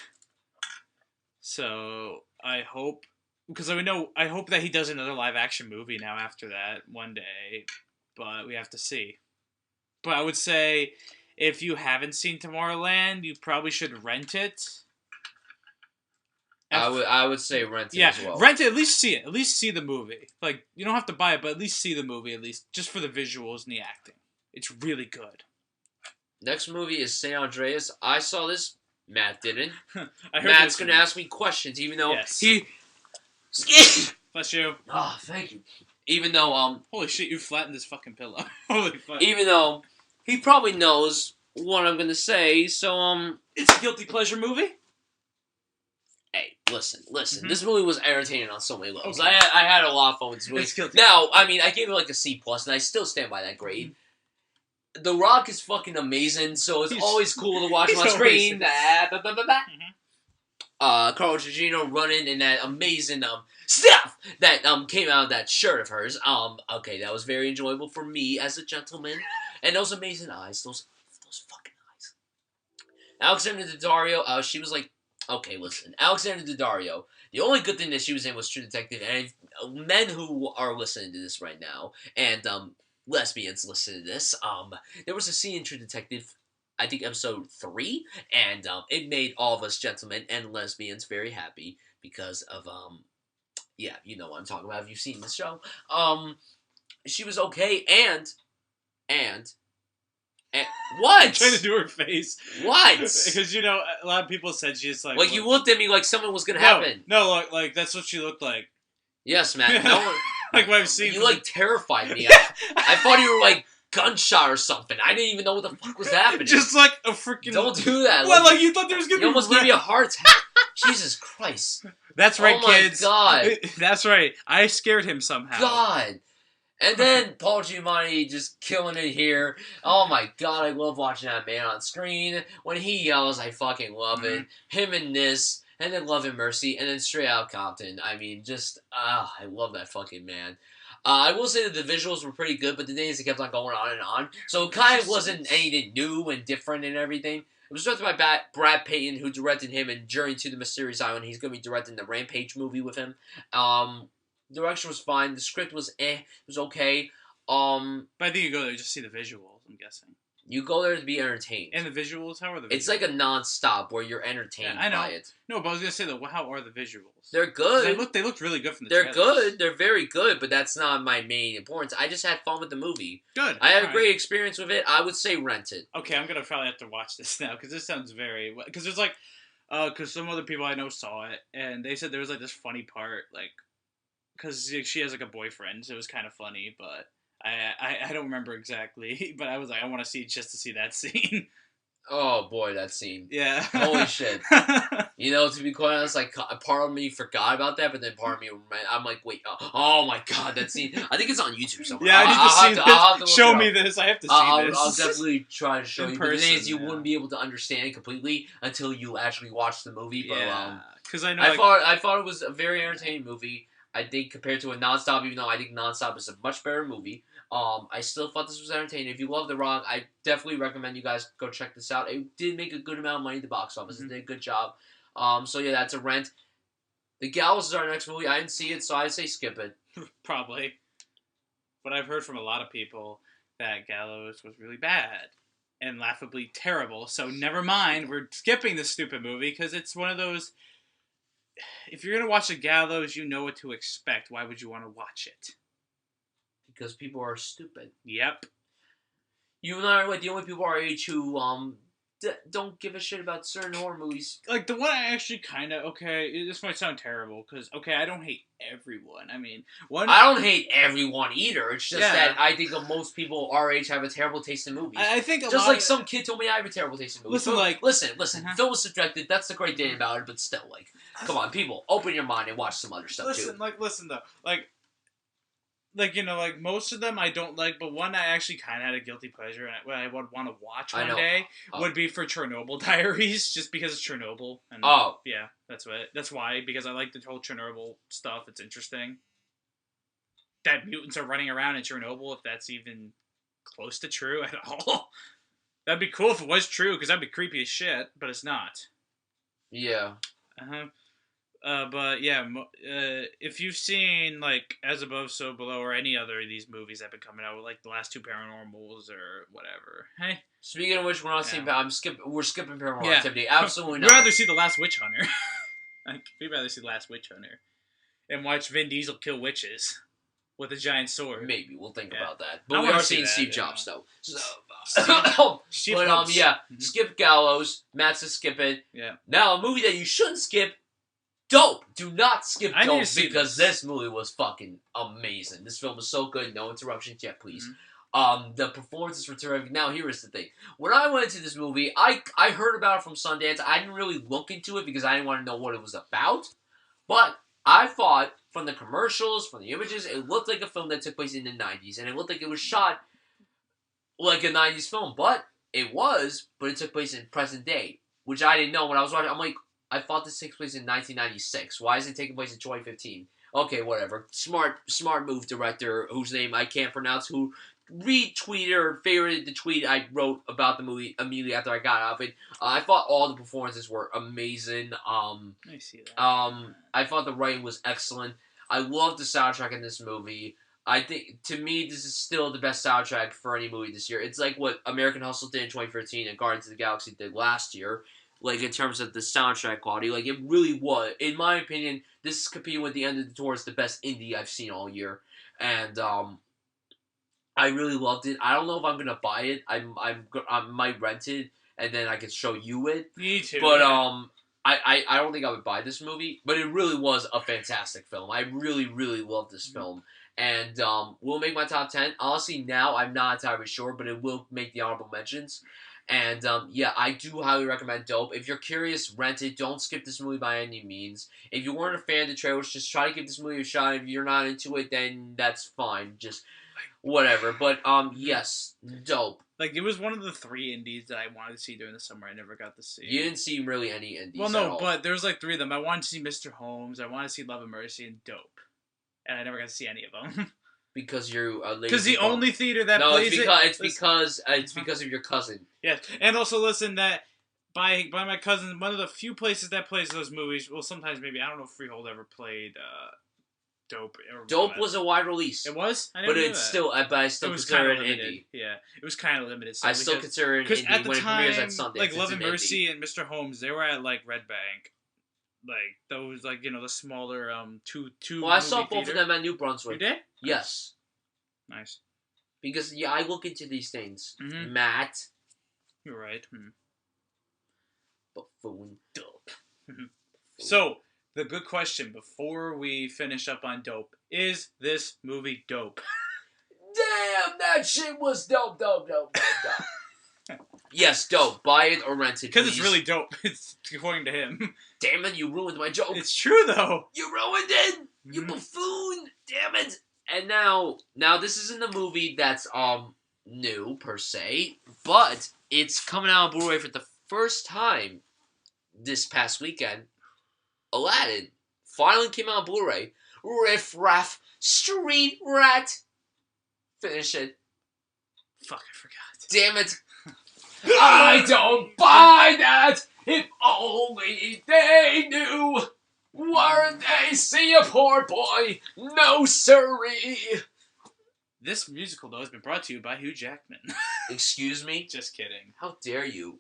So I hope, because I hope that he does another live action movie now after that one day, but we have to see. But I would say if you haven't seen Tomorrowland, you probably should rent it. I would say rent it as well. Rent it, at least see it. At least see the movie. Like, you don't have to buy it, but at least see the movie, at least, just for the visuals and the acting. It's really good. Next movie is San Andreas. I saw this. Matt didn't. Matt's going to ask me questions, even though he... Bless you. Oh, thank you. Even though, Holy shit, you flattened this fucking pillow. Holy fuck. Even though he probably knows what I'm going to say, so, It's a guilty pleasure movie? Hey, listen. Mm-hmm. This movie was entertaining on so many levels. Okay. I had a lot of fun with this movie. Now, I mean, I gave it like a C+, and I still stand by that grade. Mm-hmm. The Rock is fucking amazing, so it's always cool to watch him on screen. Mm-hmm. Carl Gugino running in that amazing stuff that came out of that shirt of hers. Okay, that was very enjoyable for me as a gentleman, and those amazing eyes, those fucking eyes. Alexandra Daddario, she was like, okay, listen, Alexandra Daddario. The only good thing that she was in was True Detective, and men who are listening to this right now, and lesbians listen to this. There was a scene in True Detective, I think episode 3, and it made all of us gentlemen and lesbians very happy because of yeah, you know what I'm talking about if you've seen the show. She was okay, and what? I'm trying to do her face. What? Because a lot of people said she's like. Like you looked at me like something was gonna happen. No, like that's what she looked like. Yes, Matt. No one. Like what I've seen. You like terrified me. I thought you were like gunshot or something. I didn't even know what the fuck was happening. Just like a freaking. Don't do that. Well, like you thought there was gonna be. You almost gave me a heart attack. Jesus Christ. That's right, kids. Oh my God. That's right. I scared him somehow. God. And then Paul Giamatti just killing it here. Oh my God, I love watching that man on screen. When he yells, I fucking love it. Him in this. And then Love and Mercy, and then Straight Outta Compton. I mean, just, I love that fucking man. I will say that the visuals were pretty good, but the days it kept on going on and on. So it kind of wasn't anything new and different and everything. It was directed by Brad Payton, who directed him in Journey to the Mysterious Island. He's going to be directing the Rampage movie with him. Direction was fine. The script was It was okay. But I think you go there to just see the visuals, I'm guessing. You go there to be entertained. And the visuals? How are the visuals? It's like a non-stop where you're entertained by it. No, but I was going to say, how are the visuals? They're good. They looked really good from the trailers. They're good. They're very good, but that's not my main importance. I just had fun with the movie. Good. I had a great experience with it. I would say rent it. Okay, I'm going to probably have to watch this now, because this sounds very... Because there's like... Because some other people I know saw it, and they said there was like this funny part, like... Because she has like a boyfriend, so it was kind of funny, but... I don't remember exactly, but I was like, I want to see just to see that scene. Oh boy, that scene. Yeah. Holy shit. To be quite honest, like, part of me forgot about that, but then part of me, I'm like, wait, oh my God, that scene. I think it's on YouTube somewhere. Yeah, I need to see this. Show me this. I have to see this. I'll definitely try to show you. But the thing is, you wouldn't be able to understand it completely until you actually watch the movie. But, because I know. I thought it was a very entertaining movie. I think compared to a Nonstop, even though I think Nonstop is a much better movie, I still thought this was entertaining. If you love The Rock, I definitely recommend you guys go check this out. It did make a good amount of money at the box office. It did a good job. So yeah, that's a rent. The Gallows is our next movie. I didn't see it, so I'd say skip it. Probably. But I've heard from a lot of people that Gallows was really bad and laughably terrible. So never mind, we're skipping this stupid movie because it's one of those... If you're going to watch The Gallows, you know what to expect. Why would you want to watch it? Because people are stupid. Yep. You and I are like the only people our age who don't give a shit about certain horror movies. Like, the one I actually kind of... Okay, this might sound terrible, because, okay, I don't hate everyone. I mean, I don't hate everyone either. It's just that I think most people our age have a terrible taste in movies. I think just like some kid told me I have a terrible taste in movies. Listen, listen. Film is subjective. That's the great thing about it. But still, like, come on, people, open your mind and watch some other stuff too. Listen though, like most of them I don't like, but one I actually kind of had a guilty pleasure, and what I would want to watch one day would be for Chernobyl Diaries, just because it's Chernobyl. And yeah, that's why, because I like the whole Chernobyl stuff. It's interesting that mutants are running around in Chernobyl, if that's even close to true at all. That'd be cool if it was true, because that'd be creepy as shit, but it's not. Yeah. But yeah, if you've seen like As Above, So Below, or any other of these movies that have been coming out, like the last two Paranormals or whatever, hey. Speaking of which, we're not seeing. We're skipping Paranormal Activity. Absolutely not. We'd rather see The Last Witch Hunter. We'd rather see The Last Witch Hunter and watch Vin Diesel kill witches with a giant sword. Maybe we'll think about that. But we are seeing Steve Jobs though. So, skip Gallows. Matt says skip it. Yeah. Now a movie that you shouldn't skip. Dope. Do not skip Dope because this movie was fucking amazing. This film was so good. No interruptions yet, please. Mm-hmm. The performances were terrific. Now, here is the thing. When I went into this movie, I heard about it from Sundance. I didn't really look into it because I didn't want to know what it was about. But I thought, from the commercials, from the images, it looked like a film that took place in the 90s. And it looked like it was shot like a 90s film. But it took place in present day. Which I didn't know when I was watching. I'm like, I thought this takes place in 1996. Why is it taking place in 2015? Okay, whatever. Smart move, director, whose name I can't pronounce, who retweeted or favorited the tweet I wrote about the movie immediately after I got out of it. I thought all the performances were amazing. I see that. I thought the writing was excellent. I loved the soundtrack in this movie. I think, to me, this is still the best soundtrack for any movie this year. It's like what American Hustle did in 2013 and Guardians of the Galaxy did last year. Like, in terms of the soundtrack quality, like, it really was. In my opinion, this is competing with The End of the Tour as the best indie I've seen all year. And, I really loved it. I don't know if I'm gonna buy it. I might rent it, and then I can show you it. Me too. But, I don't think I would buy this movie, but it really was a fantastic film. I really, really loved this film. And, will make my top 10. Honestly, now, I'm not entirely sure, but it will make the honorable mentions. And, I do highly recommend Dope. If you're curious, rent it. Don't skip this movie by any means. If you weren't a fan of the trailers, just try to give this movie a shot. If you're not into it, then that's fine. Just whatever. But, yes, Dope. Like, it was one of the 3 indies that I wanted to see during the summer. I never got to see. You didn't see really any indies. Well, no, but there was like 3 of them. I wanted to see Mr. Holmes. I wanted to see Love and Mercy and Dope. And I never got to see any of them. Because you're a lazy Because the only theater that plays it's because of your cousin. Yes, and also listen that by my cousin, one of the few places that plays those movies. Well, sometimes maybe I don't know if Freehold ever played Dope. Dope was a wide release. It was, but it's still, but I still consider it indie. Yeah, it was kind of limited. So I still consider it indie when it premieres at Sundance. Like Love and Mercy and Mr. Holmes, they were at like Red Bank. Like those, like the smaller two. Well, I saw both of them at New Brunswick. You did? Yes. Nice. Because I look into these things, mm-hmm. Matt. You're right. Buffoon. Dope. So the good question before we finish up on Dope: is this movie dope? Damn, that shit was dope. Yes, dope. Buy it or rent it, because it's really dope. It's according to him. Damn it, you ruined my joke. It's true though. You ruined it. You buffoon. Damn it. And now this isn't a movie that's new per se, but it's coming out on Blu-ray for the first time this past weekend. Aladdin finally came out on Blu-ray. Riff Raff Street Rat. Finish it. Fuck, I forgot. Damn it. I don't buy that. If only they knew. Weren't they see a poor boy? No siree. This musical, though, has been brought to you by Hugh Jackman. Excuse me? Just kidding. How dare you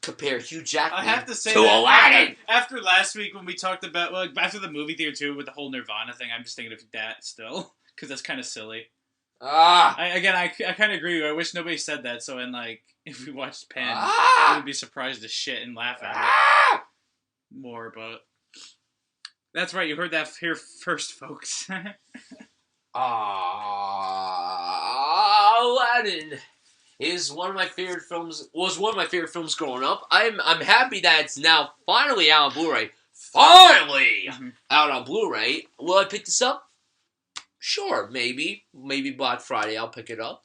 compare Hugh Jackman I have to say to Aladdin? After last week when we talked about, well, after the movie theater too, with the whole Nirvana thing, I'm just thinking of that still. Because that's kind of silly. I kind of agree with you. I wish nobody said that. So, if we watched Pen, we would be surprised as shit and laugh at it more. But that's right. You heard that here first, folks. Aladdin is one of my favorite films. Was one of my favorite films growing up. I'm happy that it's now finally out on Blu-ray. Finally out on Blu-ray. Will I pick this up? Sure, maybe Black Friday I'll pick it up.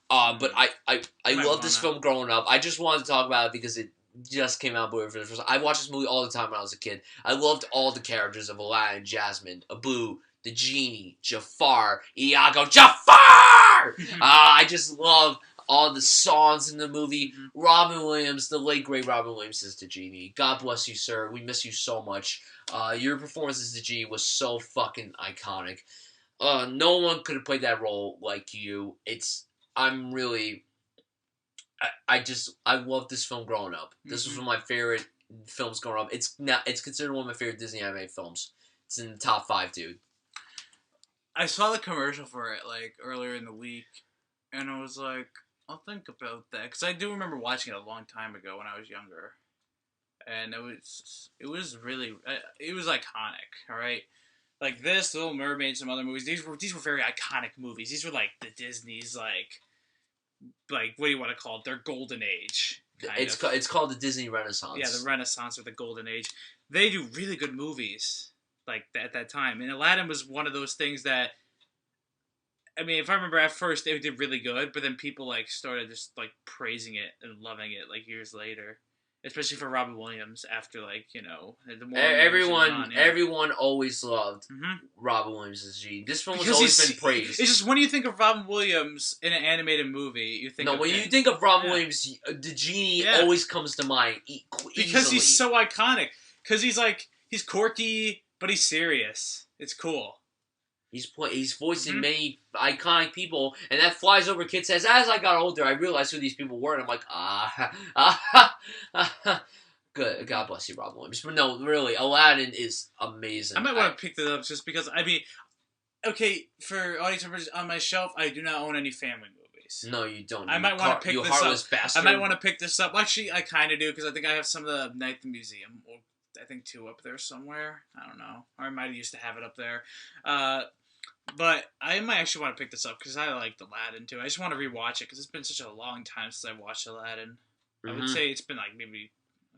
But I love this film growing up. I just wanted to talk about it because it just came out Blu-ray for the first time. I watched this movie all the time when I was a kid. I loved all the characters of Aladdin, Jasmine, Abu, the genie, Jafar, Iago, Jafar! I just love all the songs in the movie. Robin Williams, the late great Robin Williams is the genie. God bless you, sir. We miss you so much. Your performance as the genie was so fucking iconic. No one could have played that role like you. I'm really, I love this film growing up. This was one of my favorite films growing up. It's considered one of my favorite Disney animated films. It's in the top 5, dude. I saw the commercial for it earlier in the week, and I was like, I'll think about that because I do remember watching it a long time ago when I was younger, and it was really it was iconic. All right. Like this, Little Mermaid, some other movies. These were very iconic movies. These were like the Disney's what do you want to call it? Their golden age. It's called the Disney Renaissance. Yeah, the Renaissance or the golden age. They do really good movies at that time. And Aladdin was one of those things that, I mean, if I remember at first they did really good, but then people started just praising it and loving it years later. Especially for Robin Williams after the more everyone always loved Robin Williams as Genie. This film has always been praised. It's just when you think of Robin Williams in an animated movie, you think when you think of Robin Williams, the Genie always comes to mind because he's so iconic. Because he's quirky, but he's serious. It's cool. He's voicing many iconic people, and that flies over kids' heads. As I got older, I realized who these people were, and I'm like, good. God bless you, Robin Williams. But no, really, Aladdin is amazing. I might want to pick that up just because, okay, for audience members, on my shelf, I do not own any family movies. No, you don't. I might want to pick this up. Bastard. I might want to pick this up. Actually, I kind of do, because I think I have some of the Night at the Museum. I think 2 up there somewhere. I don't know. Or I might have used to have it up there. But I might actually want to pick this up because I liked Aladdin too. I just want to rewatch it because it's been such a long time since I watched Aladdin. I would say it's been maybe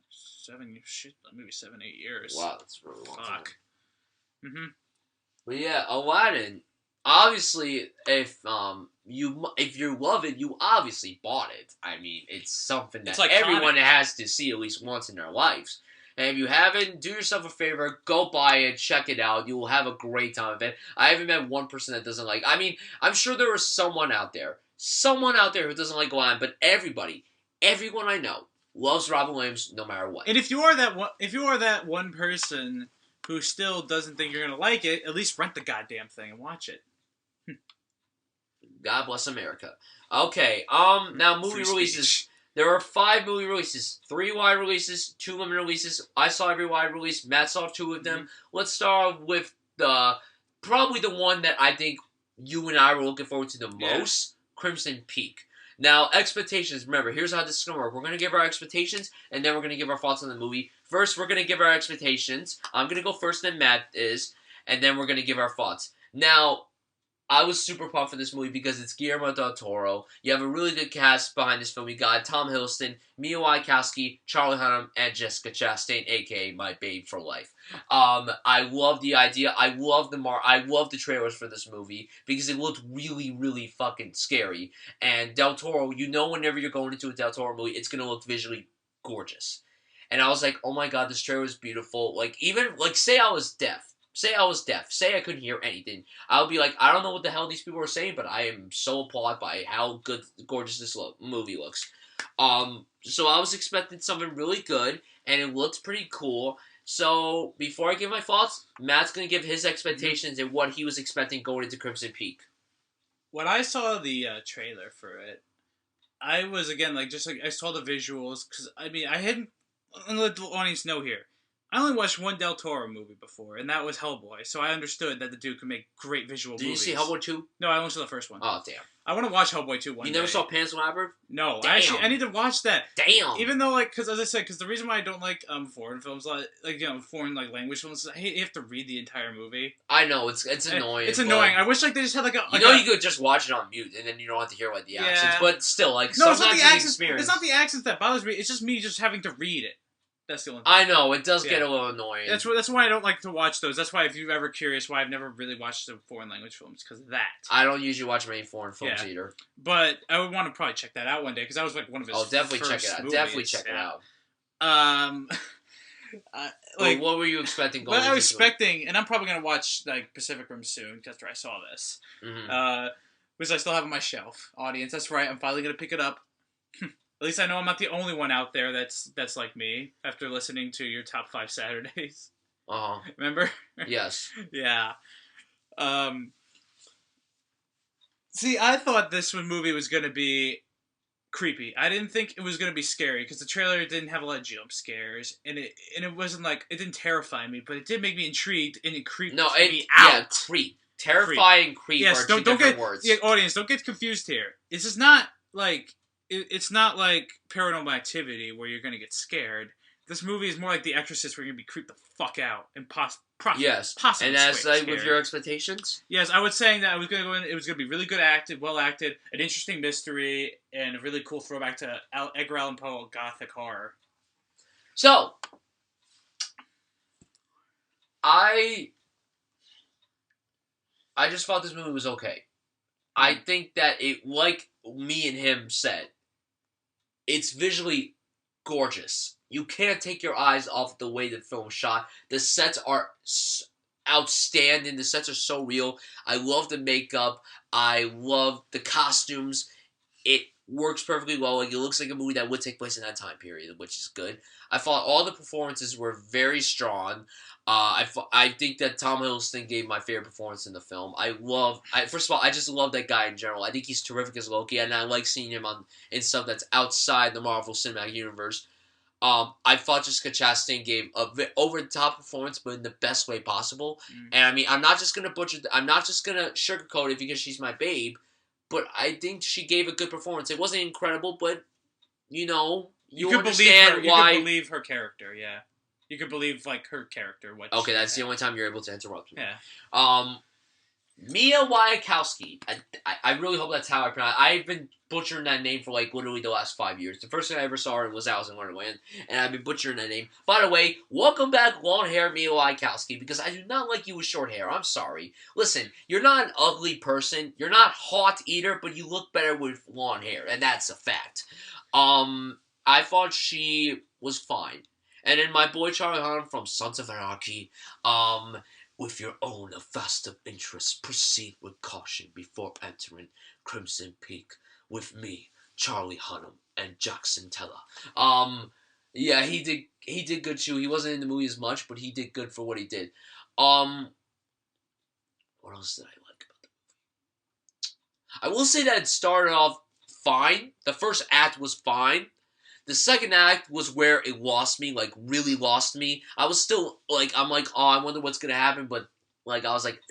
7, 8 years. Wow, that's really long. Fuck. But yeah, Aladdin. Obviously, if you love it, you obviously bought it. I mean, it's something that everyone has to see at least once in their lives. And if you haven't, do yourself a favor, go buy it, check it out. You will have a great time with it. I haven't met one person that doesn't like. I mean, I'm sure there is someone out there who doesn't like Aladdin, but everyone I know loves Robin Williams no matter what. And if you are that one person who still doesn't think you're gonna like it, at least rent the goddamn thing and watch it. God bless America. Okay, now movie releases. There are 5 movie releases, 3 wide releases, 2 limited releases. I saw every wide release. Matt saw 2 of them. Let's start with probably the one that I think you and I were looking forward to the most, Crimson Peak. Now, expectations. Remember, here's how this is going to work. We're going to give our expectations, and then we're going to give our thoughts on the movie. First, we're going to give our expectations. I'm going to go first, then Matt is, and then we're going to give our thoughts. Now, I was super pumped for this movie because it's Guillermo del Toro. You have a really good cast behind this film. You got Tom Hiddleston, Mia Wasikowska, Charlie Hunnam, and Jessica Chastain, a.k.a. my babe for life. I love the idea. I love the trailers for this movie because it looked really, really fucking scary. And Del Toro, whenever you're going into a Del Toro movie, it's going to look visually gorgeous. And I was like, oh my god, this trailer is beautiful. Say I was deaf. Say I couldn't hear anything. I would be like, I don't know what the hell these people are saying, but I am so applauded by how gorgeous this movie looks. So I was expecting something really good, and it looked pretty cool. So before I give my thoughts, Matt's going to give his expectations and what he was expecting going into Crimson Peak. When I saw the trailer for it, I was, again, I saw the visuals, because, I hadn't, and let the audience know here, I only watched one Del Toro movie before, and that was Hellboy. So I understood that the dude could make great visual Did movies. you see Hellboy 2? No, I only saw the first one. Oh, damn. I want to watch Hellboy 2 one day. You never saw Pan's Labyrinth? No, Damn. I need to watch that. Damn. Even though, like, because as I said, because the reason why I don't like foreign films, foreign language films, you have to read the entire movie. I know it's annoying. It's annoying. I wish they just had you could just watch it on mute and then you don't have to hear the accents. But still, no, it's not the accents. It's not the accents that bothers me. It's just me just having to read it. That's the only thing. I know, it does get a little annoying. That's why I don't like to watch those. That's why, if you're ever curious why I've never really watched the foreign language films, because of that. I don't usually watch many foreign films either. But I would want to probably check that out one day, because that was like one of his definitely first check it out. movies. Definitely check it out. What were you expecting going I was expecting, and I'm probably going to watch like Pacific Rim soon, because after I saw this. Which I still have on my shelf. Audience, that's right, I'm finally going to pick it up. At least I know I'm not the only one out there that's like me after listening to your top 5 Saturdays. Remember? Yes. Yeah. See, I thought this movie was going to be creepy. I didn't think it was going to be scary because the trailer didn't have a lot of jump scares, and it wasn't like, it didn't terrify me, but it did make me intrigued, and it creeped me out. Yeah, creep. Terrify and creep are two different words. Yeah, audience, don't get confused here. This is not like... It's not like Paranormal Activity where you're going to get scared. This movie is more like The Exorcist where you're going to be creeped the fuck out and possibly and that's like with your expectations? Yes, I was saying that I was going to go in, it was going to be really good acted, well acted, an interesting mystery, and a really cool throwback to Edgar Allan Poe gothic horror. So, I just thought this movie was okay. I think that it, like me and him said, it's visually gorgeous. You can't take your eyes off the way the film shot. The sets are outstanding. The sets are so real. I love the makeup. I love the costumes. It works perfectly well. Like, it looks like a movie that would take place in that time period, which is good. I thought all the performances were very strong. I think that Tom Hiddleston gave my favorite performance in the film. First of all, I just love that guy in general. I think he's terrific as Loki, and I like seeing him in stuff that's outside the Marvel Cinematic Universe. I thought Jessica Chastain gave a over-the-top performance, but in the best way possible. And I mean, I'm not just gonna sugarcoat it because she's my babe, but I think she gave a good performance. It wasn't incredible, but you understand why. You could believe her character, yeah. You could believe, like, her character. Okay, that's the only time you're able to interrupt me. Yeah. Mia Wasikowska. I really hope that's how I pronounce it. I've been butchering that name for, like, literally the last 5 years. The first thing I ever saw her was Alice in Wonderland, and I've been butchering that name. By the way, welcome back, long-hair Mia Wasikowska, because I do not like you with short hair. I'm sorry. Listen, you're not an ugly person. You're not hot either, but you look better with long hair, and that's a fact. I thought she was fine. And then my boy Charlie Hunnam from Sons of Anarchy, with your own vested interests, proceed with caution before entering Crimson Peak with me, Charlie Hunnam, and Jackson Teller. Yeah, he did good too. He wasn't in the movie as much, but he did good for what he did. What else did I like about the movie? I will say that it started off fine. The first act was fine. The second act was where it lost me, like, really lost me. I was still, like, I'm like, oh, I wonder what's going to happen, but, like, I was like,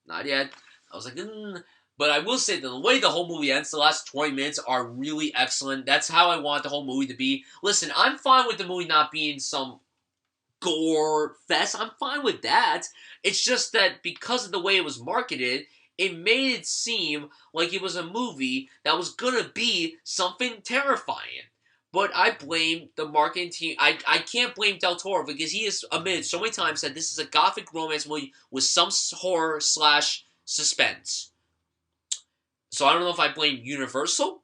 not yet. I was like, But I will say that the way the whole movie ends, the last 20 minutes are really excellent. That's how I want the whole movie to be. Listen, I'm fine with the movie not being some gore fest. I'm fine with that. It's just that because of the way it was marketed, it made it seem like it was a movie that was gonna be something terrifying. But I blame the marketing team. I can't blame Del Toro because he has admitted so many times that this is a gothic romance movie with some horror / suspense. So I don't know if I blame Universal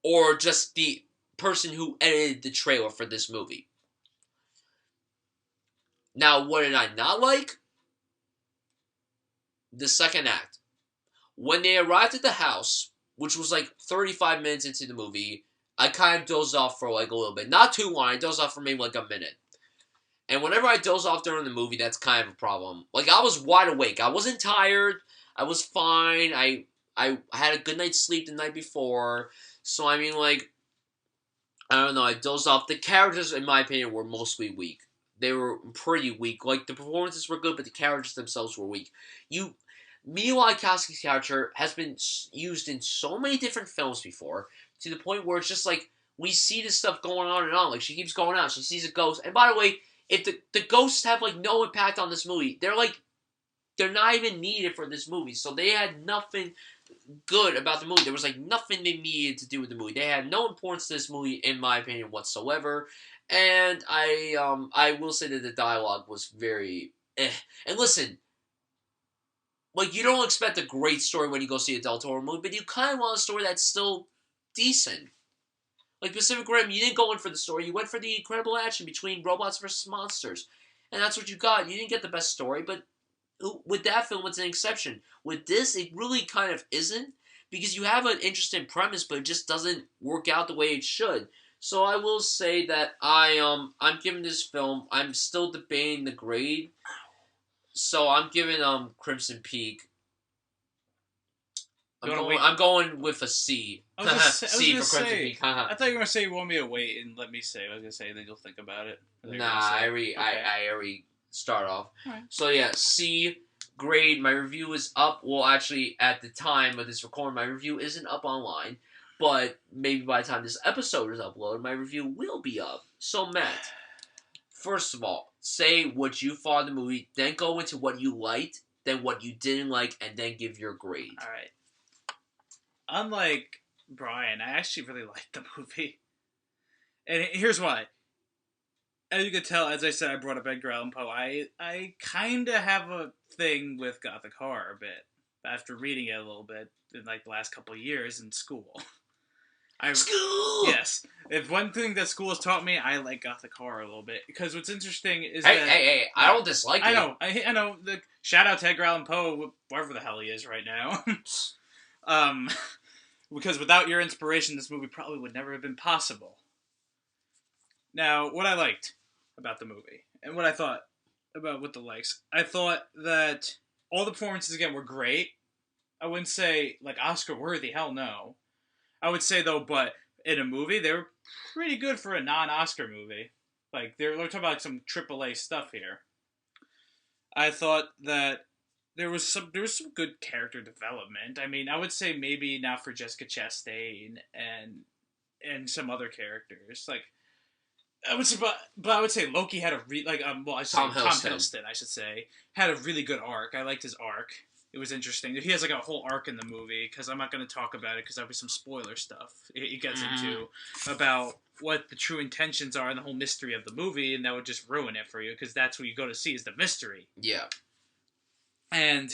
or just the person who edited the trailer for this movie. Now, what did I not like? The second act. When they arrived at the house, which was like 35 minutes into the movie, I kind of dozed off for like a little bit. Not too long. I dozed off for maybe like a minute. And whenever I doze off during the movie, that's kind of a problem. Like, I was wide awake. I wasn't tired. I was fine. I had a good night's sleep the night before. So, I mean, like, I don't know. I dozed off. The characters, in my opinion, were mostly weak. they were pretty weak. Like, the performances were good, but the characters themselves were weak. Mia Wasikowski's character has been used in so many different films before, to the point where it's just like, we see this stuff going on and on. Like, she keeps going out, she sees a ghost. And by the way, if the ghosts have, like, no impact on this movie, they're not even needed for this movie. So they had nothing good about the movie. There was, like, nothing they needed to do with the movie. They had no importance to this movie, in my opinion, whatsoever. And I will say that the dialogue was very eh. And listen, like, you don't expect a great story when you go see a Del Toro movie, but you kind of want a story that's still decent. Like Pacific Rim, you didn't go in for the story. You went for the incredible action between robots versus monsters. And that's what you got. You didn't get the best story, but with that film, it's an exception. With this, it really kind of isn't, because you have an interesting premise, but it just doesn't work out the way it should. So I will say that I'm giving this film, I'm still debating the grade. So I'm giving Crimson Peak. I'm going with a C. C for Crimson Peak. I thought you were gonna say you want me to wait and let me say. I was gonna say then you'll think about it. Nah, I already start off. Right. So yeah, C grade. My review is up. Well, actually, at the time of this recording, my review isn't up online. But maybe by the time this episode is uploaded, my review will be up. So Matt, first of all, say what you thought of the movie, then go into what you liked, then what you didn't like, and then give your grade. Alright. Unlike Bryan, I actually really liked the movie. And here's why. As you could tell, as I said, I brought up Edgar Allan Poe. I kind of have a thing with Gothic horror a bit. After reading it a little bit in like the last couple of years in school. School! Yes. If one thing that school has taught me, I like Gothic horror a little bit. Because what's interesting is Hey, I don't dislike it. I know. Shout out to Edgar Allan Poe, wherever the hell he is right now. Because without your inspiration, this movie probably would never have been possible. Now, what I liked about the movie, and what I thought about with the likes, I thought that all the performances, again, were great. I wouldn't say, like, Oscar-worthy, hell no. I would say, though, but in a movie, they were pretty good for a non-Oscar movie. Like, we're talking about like, some AAA stuff here. I thought that there was some good character development. I mean, I would say maybe not for Jessica Chastain and some other characters. Like, I would say, but I would say Loki had a Tom Hiddleston, I should say, had a really good arc. I liked his arc. It was interesting. He has like a whole arc in the movie, because I'm not going to talk about it because there'll be some spoiler stuff he gets into about what the true intentions are and the whole mystery of the movie, and that would just ruin it for you, because that's what you go to see is the mystery. Yeah. And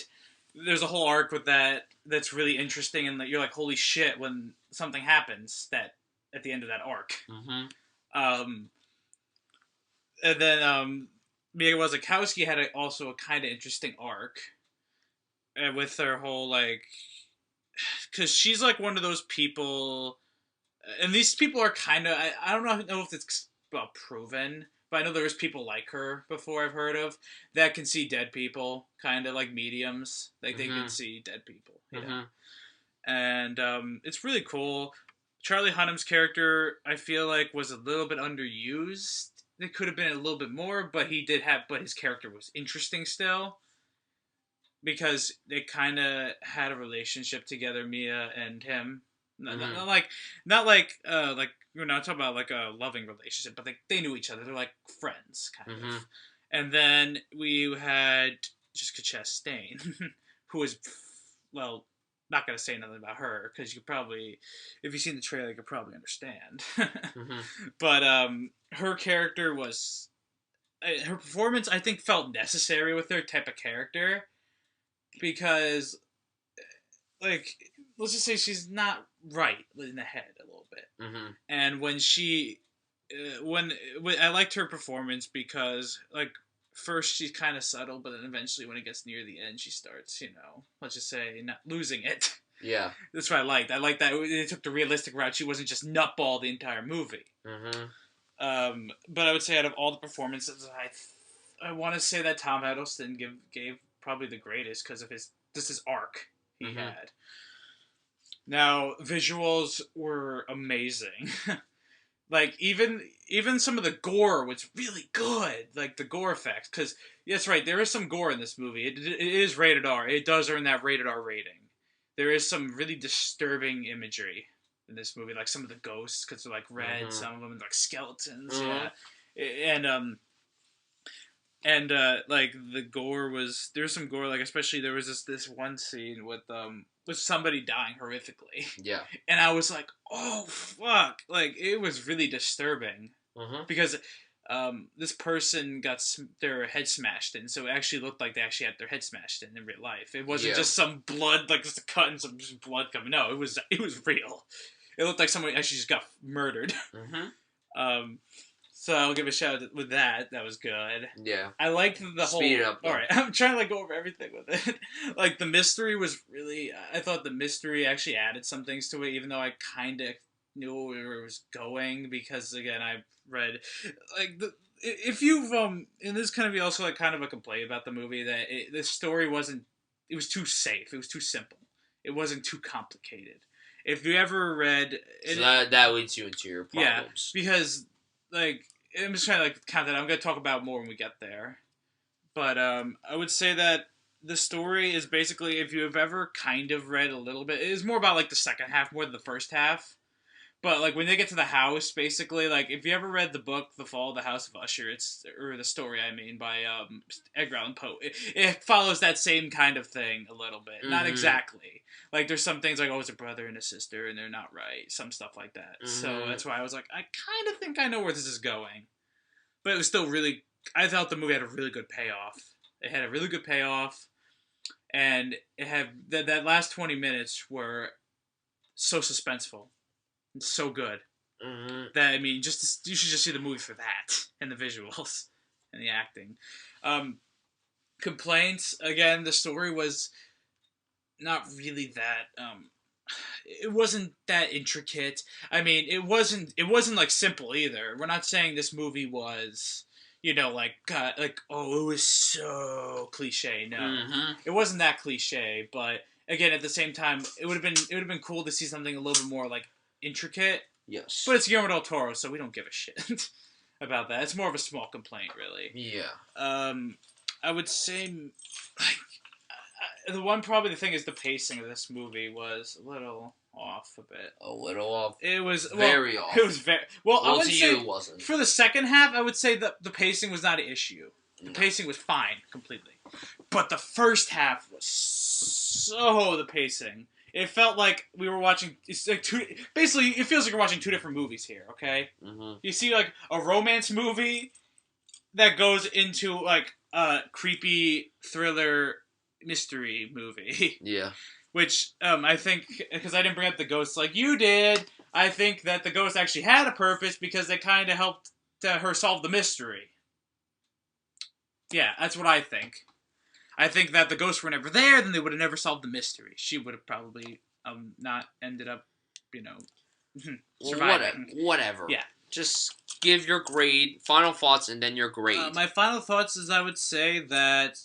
there's a whole arc with that's really interesting, and you're like, holy shit, when something happens that at the end of that arc. Mm-hmm. And then Mia Wasikowski had also a kind of interesting arc. With her whole, like... Because she's, like, one of those people... And these people are kind of... I don't know if it's proven, but I know there's people like her before I've heard of that can see dead people, kind of like mediums. Like, they can see dead people. Yeah. And it's really cool. Charlie Hunnam's character, I feel like, was a little bit underused. It could have been a little bit more, but his character was interesting still. Because they kind of had a relationship together, Mia and him. Not like we're not talking about like a loving relationship, but they knew each other. They're like friends, kind of. And then we had Jessica Chastain, who was, well, not gonna say nothing about her because you probably, if you've seen the trailer, you could probably understand. But her character was, her performance I think felt necessary with her type of character. Because, like, let's just say she's not right in the head a little bit. And when I liked her performance because, like, first she's kind of subtle, but then eventually when it gets near the end, she starts, let's just say, not losing it. Yeah. That's what I liked. I liked that they took the realistic route. She wasn't just nutball the entire movie. But I would say out of all the performances, I want to say that Tom Hiddleston gave probably the greatest because of his arc he had. Now, visuals were amazing. Like, even some of the gore was really good. Like, the gore effects. Because, that's right, there is some gore in this movie. It is rated R. It does earn that rated R rating. There is some really disturbing imagery in this movie. Like, some of the ghosts, because they're, like, red. Some of them are, like, skeletons. Yeah. Like, the gore was... There's some gore, like, especially there was this one scene with somebody dying horrifically. Yeah. And I was like, oh, fuck. Like, it was really disturbing. Because this person got their head smashed in, so it actually looked like they actually had their head smashed in real life. It wasn't just some blood, like, just a cut and some just blood coming. No, it was real. It looked like somebody actually just got murdered. So I'll give a shout out with that. That was good. Yeah. I liked the whole... Speed it up, though. Alright, I'm trying to, like, go over everything with it. Like, the mystery was really... I thought the mystery actually added some things to it, even though I kind of knew where it was going, because, again, I read... Like, if you've... And this kind of be also, like, kind of a complaint about the movie, that the story wasn't... It was too safe. It was too simple. It wasn't too complicated. If you ever read... So that leads you into your problems. Yeah, because, like... I'm just trying to, like, count that. I'm going to talk about more when we get there. But I would say that the story is basically, if you have ever kind of read a little bit, it is more about, like, the second half more than the first half. But, like, when they get to the house, basically, like, if you ever read the book, The Fall of the House of Usher, or the story, I mean, by Edgar Allan Poe, it follows that same kind of thing a little bit. Not exactly. Like, there's some things like, oh, it's a brother and a sister, and they're not right. Some stuff like that. So that's why I was like, I kind of think I know where this is going. But it was still really... I thought the movie had a really good payoff. It had a really good payoff, and it had... That last 20 minutes were so suspenseful. It's so good. That, I mean, you should just see the movie for that. And the visuals. And the acting. Complaints, again, the story was not really that... it wasn't that intricate. I mean, it wasn't like simple either. We're not saying this movie was, like oh, it was so cliche. No, it wasn't that cliche. But again, at the same time, it would have been cool to see something a little bit more like intricate. Yes. But it's Guillermo del Toro, so we don't give a shit about that. It's more of a small complaint, really. Yeah. I would say, like. The thing is the pacing of this movie was a little off a bit. A little off? It was... Very off. It was very... Well, I would say... it wasn't. For the second half, I would say that the pacing was not an issue. The pacing was fine, completely. But the first half was so... The pacing. It felt like we were watching... It's like basically, it feels like you're watching two different movies here, okay? You see, like, a romance movie that goes into, like, a creepy thriller... mystery movie. Yeah. Which, I think, because I didn't bring up the ghosts like you did, I think that the ghost actually had a purpose because they kind of helped her solve the mystery. Yeah, that's what I think. I think that the ghosts were never there, then they would have never solved the mystery. She would have probably not ended up, surviving. Whatever. Yeah. Just give your final thoughts, and then your grade. My final thoughts is I would say that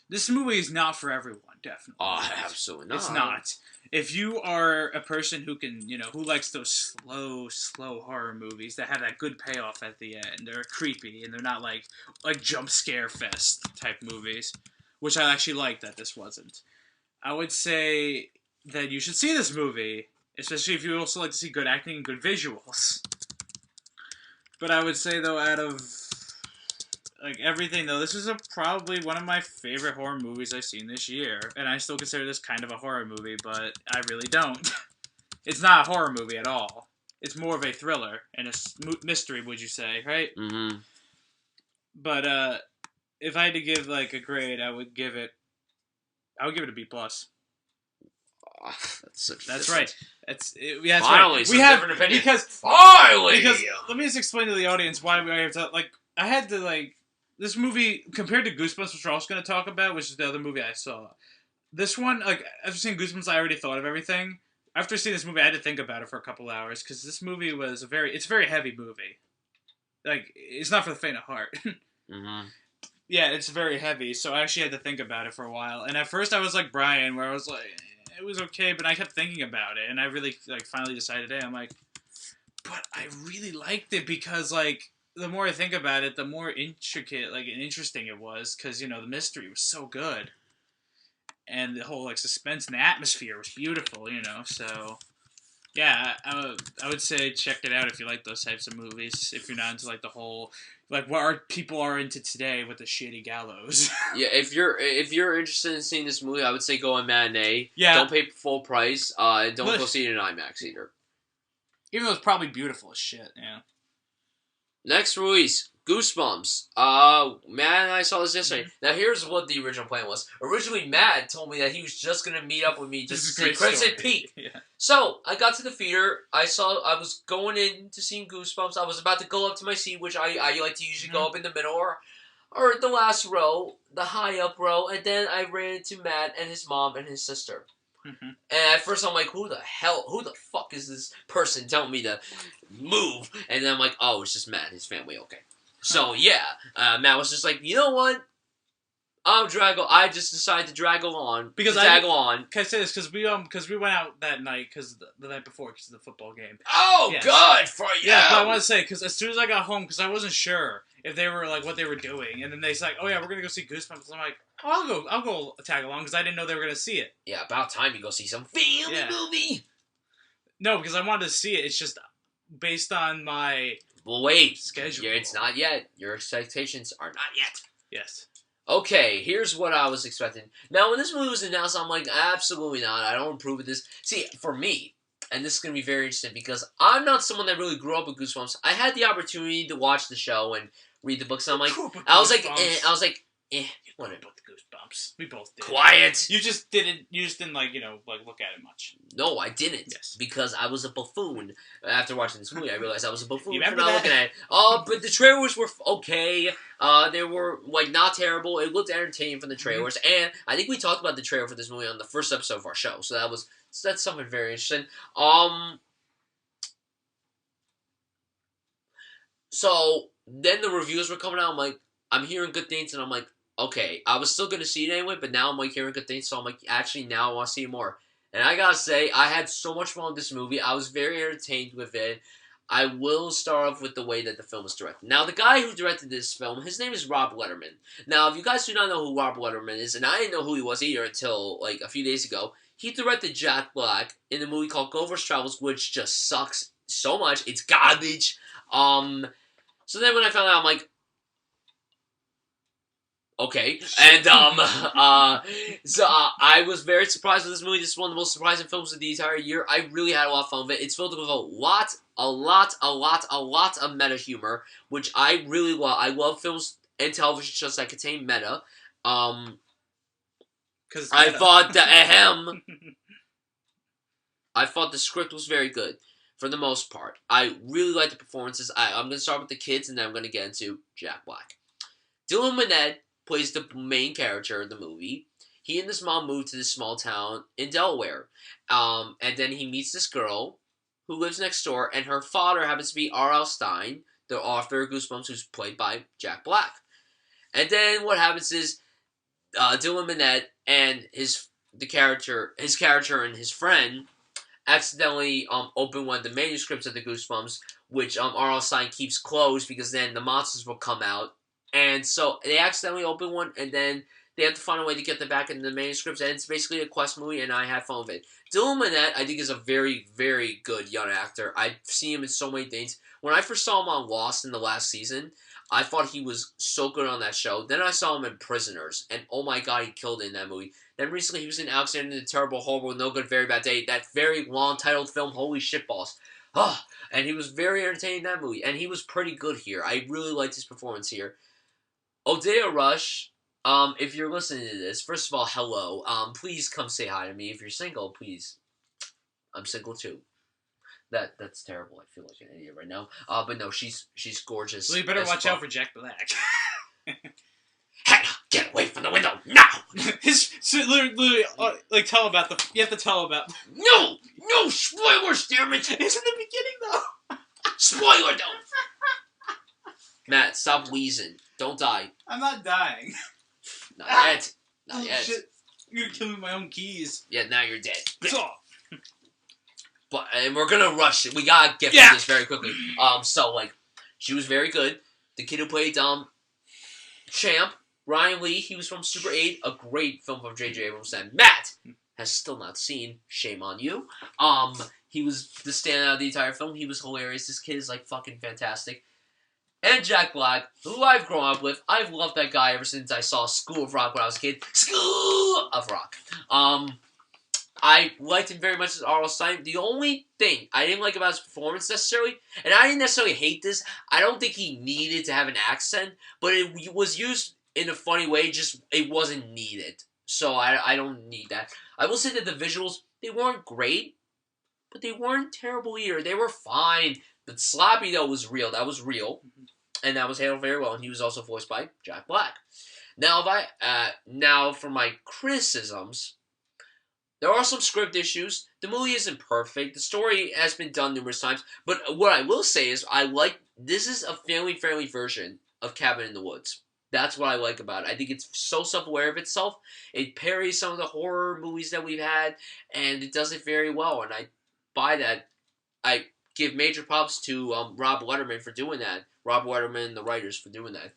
this movie is not for everyone, definitely. Oh, absolutely not. It's not. If you are a person who can, who likes those slow horror movies that have that good payoff at the end, they're creepy, and they're not like jump scare fest type movies, which I actually like that this wasn't. I would say that you should see this movie, especially if you also like to see good acting and good visuals. But I would say, though, out of... like, everything, though, this is probably one of my favorite horror movies I've seen this year. And I still consider this kind of a horror movie, but I really don't. It's not a horror movie at all. It's more of a thriller and a mystery, would you say, right? But, if I had to give, like, a grade, I would give it a B+. That's right. That's finally, right. We have different opinions. Because let me just explain to the audience why we have to, like, I had to, like, this movie, compared to Goosebumps, which we're also going to talk about, which is the other movie I saw. This one, like, after seeing Goosebumps, I already thought of everything. After seeing this movie, I had to think about it for a couple hours, because this movie was it's a very heavy movie. Like, it's not for the faint of heart. Yeah, it's very heavy, so I actually had to think about it for a while. And at first I was like Bryan, where I was like, it was okay, but I kept thinking about it, and I really, like, finally decided, hey, I'm like, But I really liked it because, like, the more I think about it, the more intricate, like, and interesting it was. Because, you know, the mystery was so good. And the whole, like, suspense and the atmosphere was beautiful, you know, so... Yeah, I would say check it out if you like those types of movies. If you're not into like the whole, like what people are into today with the shitty gallows. Yeah, if you're interested in seeing this movie, I would say go on matinee. Yeah. Don't pay full price. And don't go see it in IMAX either. Even though it's probably beautiful as shit. Yeah. Next release, Goosebumps. Matt and I saw this yesterday. Mm-hmm. Now here's what the original plan was. Originally, Matt told me that he was just gonna meet up with me just to see Crimson Peak. Yeah. So I got to the theater. I was going in to see Goosebumps. I was about to go up to my seat, which I like to usually go up in the middle or the last row, the high up row, and then I ran into Matt and his mom and his sister. Mm-hmm. And at first I'm like, who the fuck is this person telling me to move? And then I'm like, oh, it's just Matt and his family, okay. So, yeah, Matt was just like, you know what? I just decided to drag along. Because tag along. Can I say this? Because we went out that night, because the night before, because of the football game. Oh, yes. Good for you! Yeah, but I want to say, because as soon as I got home, because I wasn't sure if they were, like, what they were doing, and then they said, like, oh, yeah, we're going to go see Goosebumps. I'm like, oh, I'll go tag along, because I didn't know they were going to see it. Yeah, about time you go see some family movie. No, because I wanted to see it. It's just based on my... Well, wait. Schedule. Yeah, it's not yet. Your expectations are not yet. Yes. Okay, here's what I was expecting. Now, when this movie was announced, I'm like, absolutely not. I don't approve of this. See, for me, and this is going to be very interesting, because I'm not someone that really grew up with Goosebumps. I had the opportunity to watch the show and read the books, and I was like, eh. You wanted both the Goosebumps. We both did. Quiet. You just didn't like, look at it much. No, I didn't. Yes. Because I was a buffoon. After watching this movie, I realized I was a buffoon you for remember not looking at it. But the trailers were okay. They were, like, not terrible. It looked entertaining from the trailers. Mm-hmm. And I think we talked about the trailer for this movie on the first episode of our show. So that's something very interesting. So, then the reviews were coming out. I'm like, I'm hearing good things, and I'm like, okay, I was still going to see it anyway, but now I'm, like, hearing good things, so I'm like, actually, now I want to see more. And I gotta say, I had so much fun with this movie. I was very entertained with it. I will start off with the way that the film is directed. Now, the guy who directed this film, his name is Rob Letterman. Now, if you guys do not know who Rob Letterman is, and I didn't know who he was either until, like, a few days ago, he directed Jack Black in a movie called Gulliver's Travels, which just sucks so much. It's garbage. So then when I found out, I'm like, okay, and so I was very surprised with this movie. This is one of the most surprising films of the entire year. I really had a lot of fun with it. It's filled with a lot of meta humor, which I really love. I love films and television shows that contain meta. Because I thought I thought the script was very good for the most part. I really liked the performances. I'm going to start with the kids, and then I'm going to get into Jack Black. Dylan Minnette plays the main character of the movie. He and his mom moved to this small town in Delaware. And then he meets this girl who lives next door, and her father happens to be R.L. Stine, the author of Goosebumps, who's played by Jack Black. And then what happens is Dylan Minnette and his character and his friend accidentally open one of the manuscripts of the Goosebumps, which R.L. Stine keeps closed because then the monsters will come out. And so they accidentally open one, and then they have to find a way to get them back into the manuscripts, and it's basically a quest movie, and I had fun with it. Dylan Minnette, I think, is a very, very good young actor. I've seen him in so many things. When I first saw him on Lost in the last season, I thought he was so good on that show. Then I saw him in Prisoners, and oh my god, he killed it in that movie. Then recently he was in Alexander the Terrible, Horrible, No Good, Very Bad Day, that very long-titled film, Holy Shitballs. And he was very entertaining in that movie, and he was pretty good here. I really liked his performance here. Odea Rush, if you're listening to this, first of all, hello. Please come say hi to me. If you're single, please. I'm single too. That's terrible. I feel like an idiot right now. But no, she's gorgeous. Well, you better watch out for Jack Black. Hannah, get away from the window now! Literally, tell about the. You have to tell about. No spoilers, damn it! It's in the beginning though. Spoiler though. Matt, stop wheezing. Don't die. I'm not dying. Not yet. Not yet. Shit. You're killing my own keys. Yeah, now you're dead. So, and we're gonna rush it. We gotta get through this very quickly. So like, she was very good. The kid who played Champ, Ryan Lee, he was from Super 8, a great film from J.J. Abrams that Matt has still not seen. Shame on you. He was the standout of the entire film. He was hilarious. This kid is like fucking fantastic. And Jack Black, who I've grown up with. I've loved that guy ever since I saw School of Rock when I was a kid. School of Rock. I liked him very much as R.L. Stein. The only thing I didn't like about his performance necessarily, and I didn't necessarily hate this, I don't think he needed to have an accent, but it was used in a funny way, just it wasn't needed. So I don't need that. I will say that the visuals, they weren't great, but they weren't terrible either. They were fine. But Slappy, though, was real. That was real. And that was handled very well. And he was also voiced by Jack Black. Now, now for my criticisms, there are some script issues. The movie isn't perfect. The story has been done numerous times. But what I will say is, this is a family-friendly version of Cabin in the Woods. That's what I like about it. I think it's so self-aware of itself. It parries some of the horror movies that we've had, and it does it very well. And I buy that. I give major props to Rob Letterman for doing that. Rob Letterman and the writers for doing that.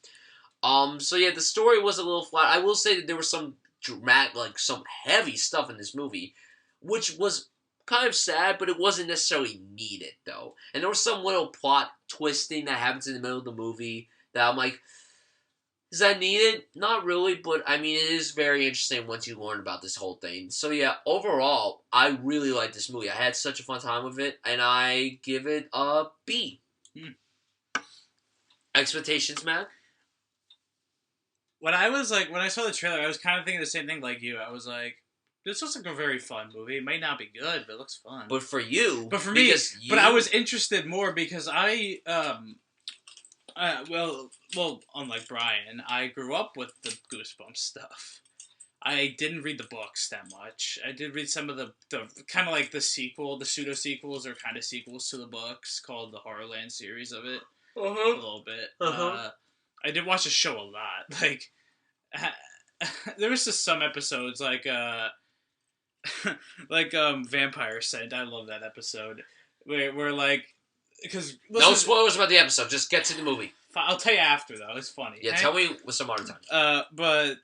So yeah, the story was a little flat. I will say that there was some dramatic, like some heavy stuff in this movie, which was kind of sad, but it wasn't necessarily needed though. And there was some little plot twisting that happens in the middle of the movie that I'm like, is that needed? Not really, but I mean, it is very interesting once you learn about this whole thing. So yeah, overall, I really like this movie. I had such a fun time with it, and I give it a B. Expectations, Matt? When I saw the trailer, I was kind of thinking the same thing like you. I was like, this looks like a very fun movie. It might not be good, but it looks fun. But for you... But for me, I was interested more because well, unlike Brian, I grew up with the Goosebumps stuff. I didn't read the books that much. I did read some of the kind of like the pseudo-sequels or kind of sequels to the books called the Horrorland series of it. A little bit. I did watch the show a lot. Like, there was just some episodes like Vampire Scent. I love that episode where like, because no spoilers about the episode. Just get to the movie. I'll tell you after though. It's funny. Yeah, tell me with some other time. But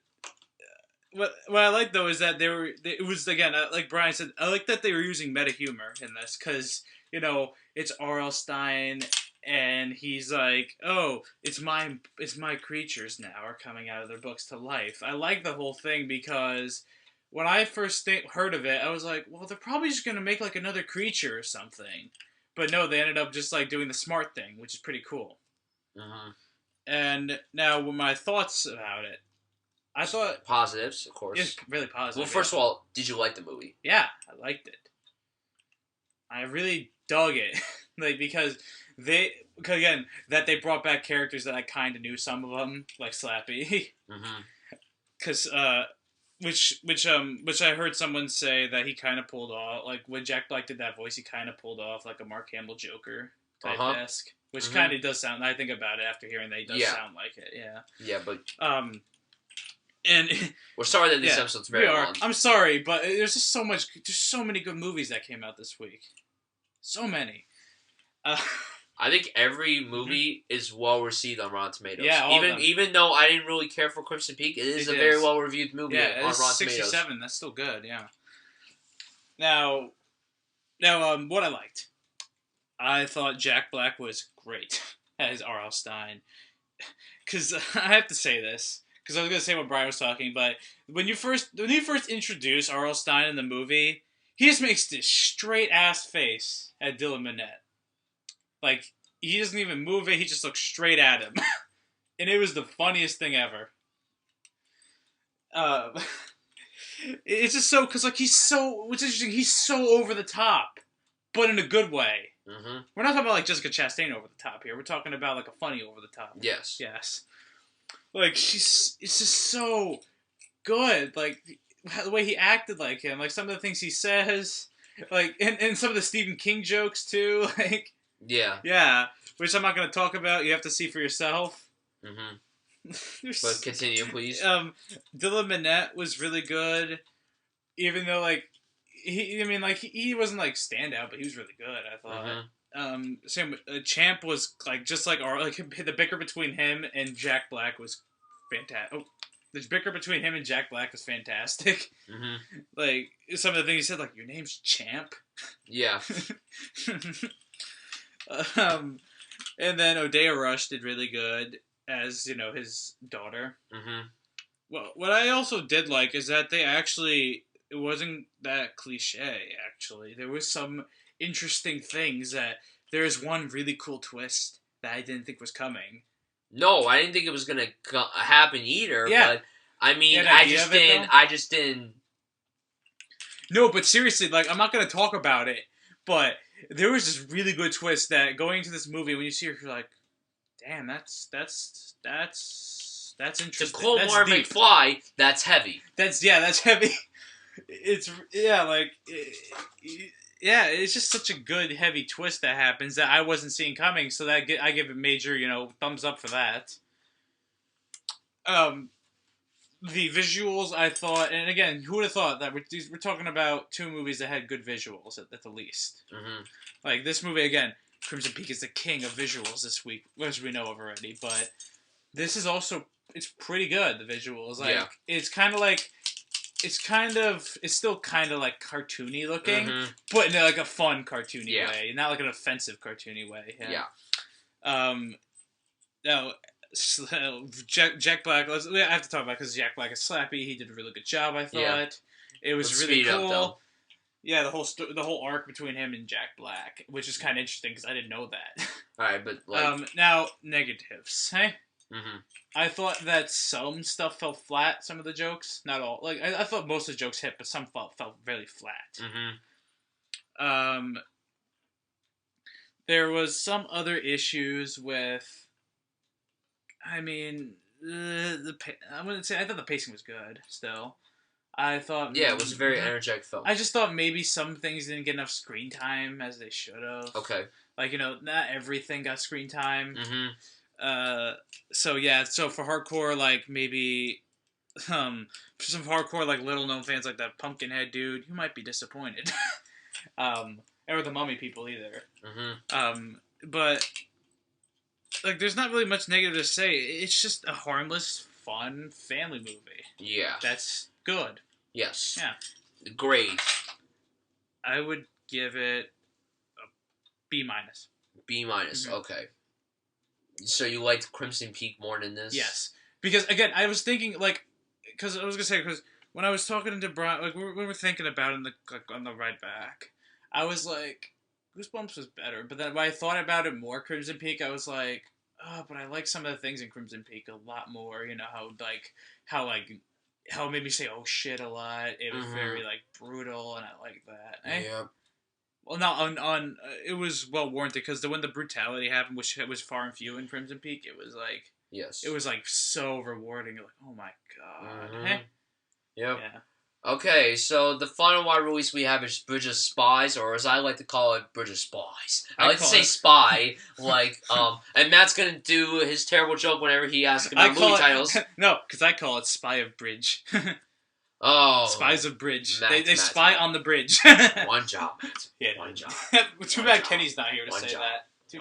what I like though is that it was again like Brian said. I like that they were using meta humor in this because it's R.L. Stein. And he's like, oh, it's my creatures now are coming out of their books to life. I like the whole thing because when I first heard of it, I was like, well, they're probably just going to make like another creature or something. But no, they ended up just like doing the smart thing, which is pretty cool. And now my thoughts about it. I thought... Positives, of course. It's really positive. Well, first of all, did you like the movie? Yeah, I liked it. I really dug it. Because again, that they brought back characters that I kind of knew, some of them, like Slappy. Because, which I heard someone say that he kind of pulled off, like, when Jack Black did that voice, he kind of pulled off, like, a Mark Hamill Joker type-esque. Which kind of does sound, I think about it after hearing that, it does sound like it, yeah. Yeah, but... And we're sorry that this episode's very long. I'm sorry, but there's just there's so many good movies that came out this week. So many. I think every movie is well received on Rotten Tomatoes. Yeah, even though I didn't really care for Crimson Peak, it is a very well reviewed movie on Rotten 67. Tomatoes. That's still good. Yeah. Now, what I liked, I thought Jack Black was great as R.L. Stein. Because I have to say this, because I was gonna say what Brian was talking, but when you first introduce R.L. Stein in the movie, he just makes this straight ass face at Dylan Minnette. Like, he doesn't even move it, he just looks straight at him. And it was the funniest thing ever. It's just so, because, like, what's interesting, he's so over the top, but in a good way. We're not talking about, like, Jessica Chastain over the top here. We're talking about, like, a funny over the top. Yes. Like, it's just so good. Like, the way he acted like him, like, some of the things he says, like, and some of the Stephen King jokes, too, like... Yeah, which I'm not going to talk about. You have to see for yourself. But continue, please. Dylan Minnette was really good, even though, like, I mean, like he wasn't like standout, but he was really good. I thought. Same with Champ was like just like the bicker between him and Jack Black was fantastic. Oh, the bicker between him and Jack Black was fantastic. Like some of the things he said, like your name's Champ. Yeah. And then Odeya Rush did really good as his daughter. Well, what I also did like is that it wasn't that cliche. Actually, there was some interesting things. That there's one really cool twist that I didn't think was coming. No, I didn't think it was gonna happen either. Yeah. But I mean, I just didn't. No, but seriously, like I'm not gonna talk about it, but there was this really good twist that going into this movie when you see her, you're like, damn, that's interesting. To quote Martin McFly, that's heavy. That's heavy. It's it's just such a good heavy twist that happens that I wasn't seeing coming. So that I give it major thumbs up for that. The visuals I thought, and again, who would have thought that we're talking about two movies that had good visuals at the least. Like this movie again, Crimson Peak is the king of visuals this week, as we know of already. But this is also it's pretty good. The visuals, like it's still kind of like cartoony looking, but in like a fun cartoony way, not like an offensive cartoony way. Now, Jack Black. I have to talk about because Jack Black is Slappy. He did a really good job. I thought it was really cool. Yeah, the whole arc between him and Jack Black, which is kind of interesting because I didn't know that. All right, but like now negatives. Hey. I thought that some stuff fell flat. Some of the jokes, not all. Like I thought most of the jokes hit, but some felt really flat. There was some other issues with. I mean, I wouldn't say I thought the pacing was good. Still, I thought it was a very energetic film. I just thought maybe some things didn't get enough screen time as they should have. Okay, like not everything got screen time. So for hardcore, like maybe, for some hardcore like little known fans like that Pumpkinhead dude, you might be disappointed. Or the Mummy people either. But like, there's not really much negative to say. It's just a harmless, fun family movie. Yeah, that's good. Yes. Yeah. Grade. I would give it a B-. B-. Okay. So you liked Crimson Peak more than this? Yes. Because, again, I was thinking, like, because when I was talking to Brian, like, we were thinking about it on the ride back, I was like, Goosebumps was better. But then when I thought about it more, Crimson Peak, I was like, oh, but I like some of the things in Crimson Peak a lot more. You know, how it made me say, oh, shit, a lot. It was very, like, brutal, and I like that. Yeah. Well, no, it was well warranted because when the brutality happened, which was far and few in Crimson Peak, it was like it was like so rewarding. You're like, oh my god. Yep. Yeah. Okay, so the final wide release we have is Bridge of Spies, or as I like to call it, Bridge of Spies. I like to say spy, like and Matt's gonna do his terrible joke whenever he asks about movie titles. No, because I call it Spy of Bridge. Oh. Spies of Bridge. They spy on the bridge. One job, Matt. Yeah. One job. Too bad Kenny's not here to say that.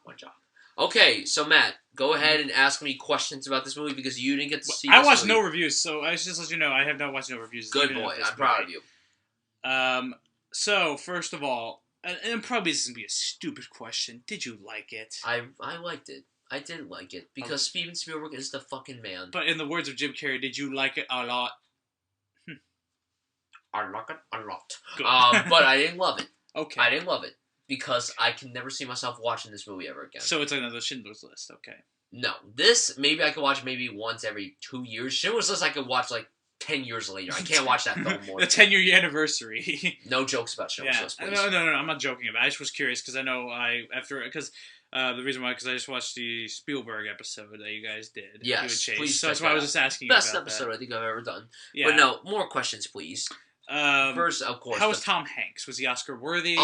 One job. Okay, so Matt, go ahead and ask me questions about this movie because you didn't get to see I watched no reviews, so I should just let you know I have not watched no reviews. Good boy. I'm proud of you. So, first of all, and probably this is going to be a stupid question, did you like it? I liked it. I did like it because Steven Spielberg is the fucking man. But in the words of Jim Carrey, did you like it a lot? I like it a lot. Good. But I didn't love it. Okay. I didn't love it because I can never see myself watching this movie ever again. So it's another Schindler's List, okay. No. This, maybe I could watch maybe once every 2 years. Schindler's List I could watch like 10 years later. I can't watch that film more. The 10-year anniversary. No jokes about Schindler's List, please. No, I'm not joking about it. I just was curious because I know the reason why, because I just watched the Spielberg episode that you guys did. Yes, please. So that's why I was just asking you about that. Best episode I think I've ever done. Yeah. But no, more questions, please. First, of course. How was Tom Hanks? Was he Oscar worthy?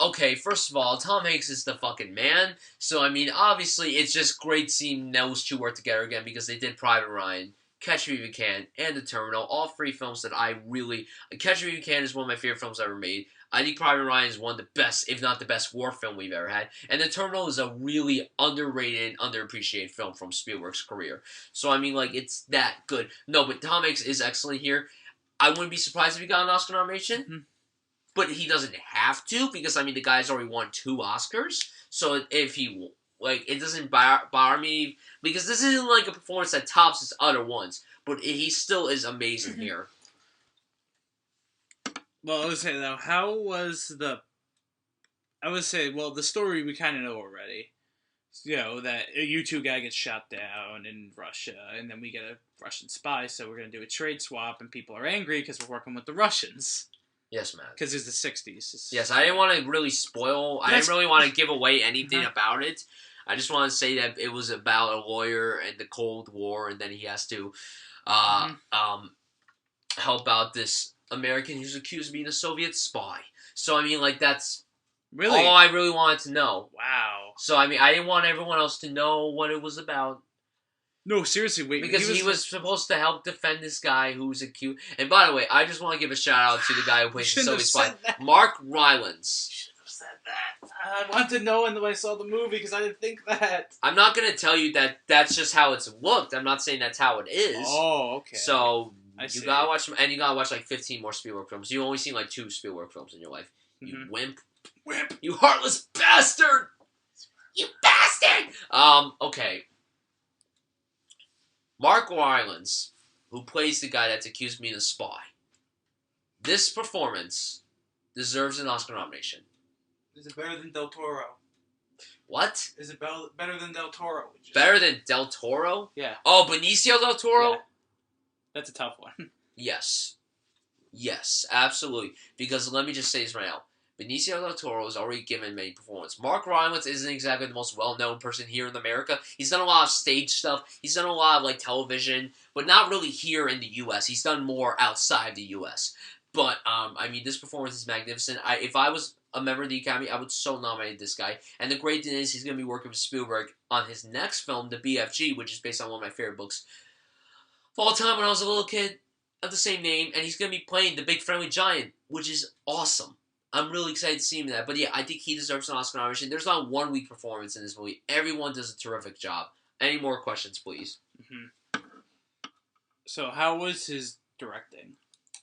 Okay, first of all, Tom Hanks is the fucking man. So, I mean, obviously, it's just great seeing those two work together again because they did Private Ryan. Catch Me If You Can, and The Terminal. All three films that I really... Catch Me If You Can is one of my favorite films ever made. I think Private Ryan is one of the best, if not the best, war film we've ever had. And The Terminal is a really underrated, underappreciated film from Spielberg's career. So, I mean, like, it's that good. No, but Tom Hanks is excellent here. I wouldn't be surprised if he got an Oscar nomination. Mm-hmm. But he doesn't have to, because, I mean, the guy's already won 2 Oscars. So if he... Like, it doesn't bother me, because this isn't like a performance that tops his other ones, but he still is amazing here. Well, I would say, though, how was the... I would say, well, the story we kind of know already. You know, that a U-2 guy gets shot down in Russia, and then we get a Russian spy, so we're going to do a trade swap, and people are angry because we're working with the Russians. Yes, Matt. Because it's the 60s. Yes, I didn't want to really spoil... I didn't really want to give away anything about it. I just want to say that it was about a lawyer and the Cold War, and then he has to help out this American who's accused of being a Soviet spy. So, I mean, like, that's really all I really wanted to know. Wow. So, I mean, I didn't want everyone else to know what it was about. No, seriously, wait. Because he was supposed to help defend this guy who's accused. And by the way, I just want to give a shout out to the guy who plays the Soviet spy, Mark Rylance. Said that. I wanted to know when I saw the movie because I didn't think that. I'm not going to tell you that that's just how it's looked. I'm not saying that's how it is. Oh, okay. So, you gotta watch them, and you gotta watch like 15 more Spielberg films. You only seen like 2 Spielberg films in your life. You wimp. You heartless bastard! You bastard! Okay. Mark Rylance, who plays the guy that's accused of being a spy. This performance deserves an Oscar nomination. Is it better than Del Toro? What? Is it better than Del Toro? Better than Del Toro? Yeah. Oh, Benicio Del Toro? Yeah. That's a tough one. Yes. Yes, absolutely. Because let me just say this right now. Benicio Del Toro has already given many performances. Mark Rylance isn't exactly the most well-known person here in America. He's done a lot of stage stuff. He's done a lot of like television, but not really here in the U.S. He's done more outside the U.S. But, I mean, this performance is magnificent. If I was a member of the Academy, I would so nominate this guy. And the great thing is he's going to be working with Spielberg on his next film, The BFG, which is based on one of my favorite books of all time when I was a little kid of the same name. And he's going to be playing the Big Friendly Giant, which is awesome. I'm really excited to see him in that. But yeah, I think he deserves an Oscar nomination. There's not one weak performance in this movie. Everyone does a terrific job. Any more questions, please? Mm-hmm. So how was his directing?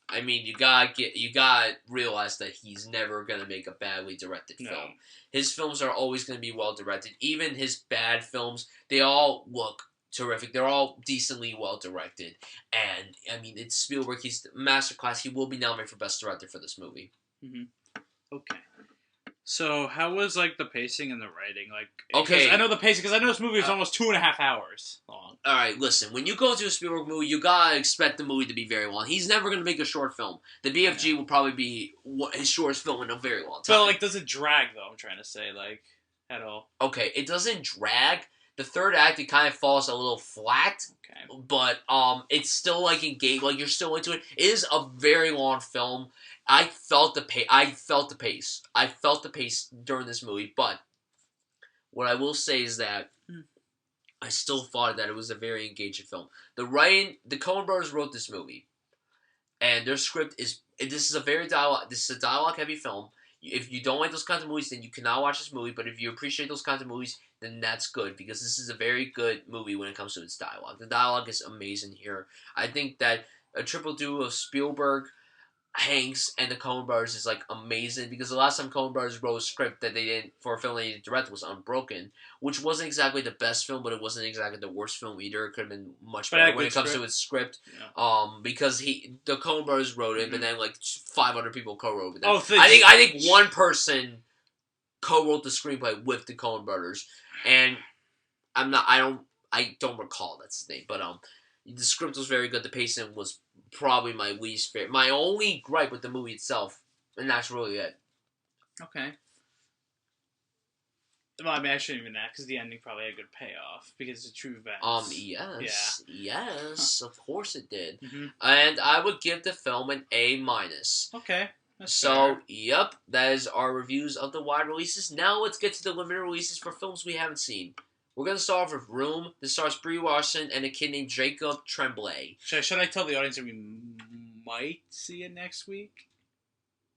I mean, you gotta realize that he's never gonna make a badly directed film. His films are always gonna be well directed. Even his bad films, they all look terrific. They're all decently well directed. And I mean, it's Spielberg. He's masterclass. He will be nominated for Best Director for this movie. Mm-hmm. Okay. So how was like the pacing and the writing? Like, okay, I know the pacing because I know this movie is almost 2.5 hours long. All right, listen. When you go to a Spielberg movie, you gotta expect the movie to be very long. He's never gonna make a short film. The BFG will probably be his shortest film in a very long time. But like, does it drag though? I'm trying to say like at all. Okay, it doesn't drag. The third act, it kind of falls a little flat. Okay. But it's still like engaged. Like you're still into it. It is a very long film. I felt the pace. I felt the pace during this movie. But what I will say is that I still thought that it was a very engaging film. The Coen brothers wrote this movie, and their script is. This is a very dialogue. This is a dialogue heavy film. If you don't like those kinds of movies, then you cannot watch this movie. But if you appreciate those kinds of movies, then that's good, because this is a very good movie when it comes to its dialogue. The dialogue is amazing here. I think that a triple duo of Spielberg, Hanks, and the Coen brothers is like amazing, because the last time Coen brothers wrote a script that they didn't for a film they didn't direct was Unbroken, which wasn't exactly the best film, but it wasn't exactly the worst film either. It could have been much better when it comes to its script. Yeah. Because the Coen brothers wrote it, but then like 5 other people co-wrote it. I think one person co-wrote the screenplay with the Coen brothers, and I don't recall that's the name, but the script was very good. The pacing was probably my least favorite. My only gripe with the movie itself, and that's really it. Okay. Well, I mean, I shouldn't even ask, because the ending probably had a good payoff, because it's true events. Yes, of course it did. Mm-hmm. And I would give the film an A-. Okay. So, yep, that is our reviews of the wide releases. Now let's get to the limited releases for films we haven't seen. We're gonna start off with Room. This stars Brie Larson and a kid named Jacob Tremblay. Should I tell the audience that we might see it next week?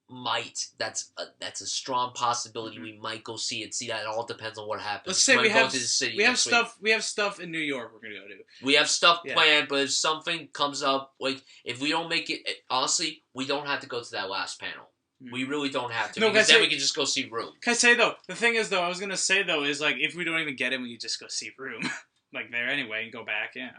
Might. That's a strong possibility. We might go see it. See, that it all depends on what happens. Let's say we we have to the city we have next stuff. week. We have stuff in New York. We're gonna go to. We have stuff planned, but if something comes up, like if we don't make it, honestly, we don't have to go to that last panel. We really don't have to, because then we can just go see Room. Can I say though? The thing is though, I was gonna say though is like if we don't even get it, we can just go see Room, like there anyway, and go back. Yeah.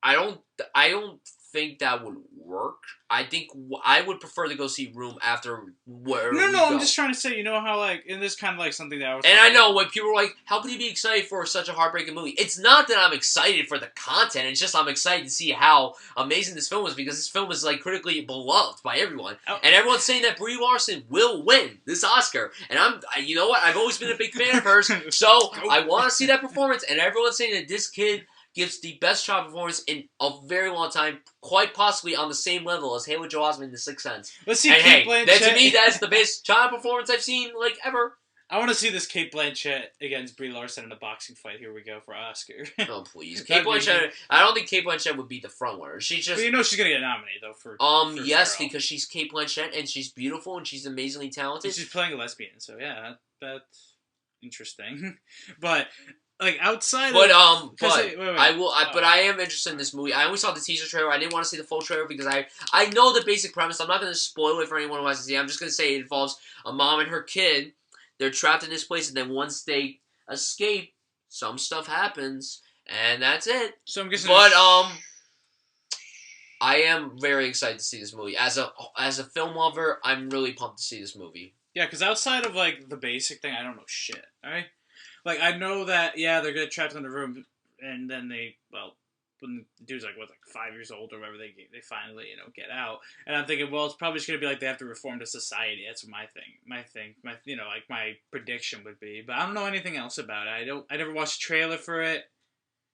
I don't think that would work. I think I would prefer to go see Room after where. No, I'm just trying to say, you know how like, and this kind of like something that I was. And I know when people are like, "How can you be excited for such a heartbreaking movie?" It's not that I'm excited for the content. It's just I'm excited to see how amazing this film is, because this film is like critically beloved by everyone, and everyone's saying that Brie Larson will win this Oscar. And you know what? I've always been a big fan of hers, so I want to see that performance. And everyone's saying that this kid gives the best child performance in a very long time, quite possibly on the same level as Haley Joel Osment in The Sixth Sense. Let's see Kate Blanchett. To me, that's the best child performance I've seen, like, ever. I want to see this Kate Blanchett against Brie Larson in a boxing fight. Here we go for Oscar. Oh, please. Kate Blanchett, I don't think Kate Blanchett would be the front runner. She's just... But you know she's going to get nominated, though, for yes, Farrell. Because she's Kate Blanchett, and she's beautiful, and she's amazingly talented. And she's playing a lesbian, so yeah, that's interesting. But... Like outside, but of, wait. I am interested in this movie. I only saw the teaser trailer. I didn't want to see the full trailer because I know the basic premise. I'm not going to spoil it for anyone who has to see it. I'm just going to say it involves a mom and her kid. They're trapped in this place, and then once they escape, some stuff happens, and that's it. So I'm guessing. But I am very excited to see this movie. As a film lover, I'm really pumped to see this movie. Yeah, because outside of like the basic thing, I don't know shit. All right. Like, I know that, yeah, they're get trapped in the room, and then when the dude's, like 5 years old or whatever, they finally, get out. And I'm thinking, well, it's probably just going to be like they have to reform to society. That's what my prediction would be. But I don't know anything else about it. I never watched a trailer for it.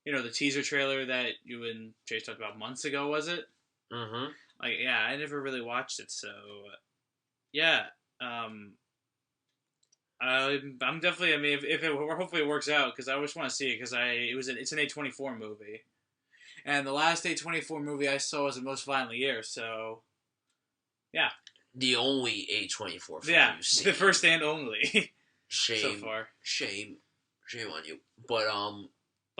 The teaser trailer that you and Chase talked about months ago, was it? Mm-hmm. Like, yeah, I never really watched it, so, yeah, I'm definitely. I mean, if it hopefully it works out, because I always want to see it, because it's an A24 movie, and the last A24 movie I saw was The Most Violent Year. So, yeah, the only A24 film you've seen. The first and only. Shame. So far. Shame on you. But a lot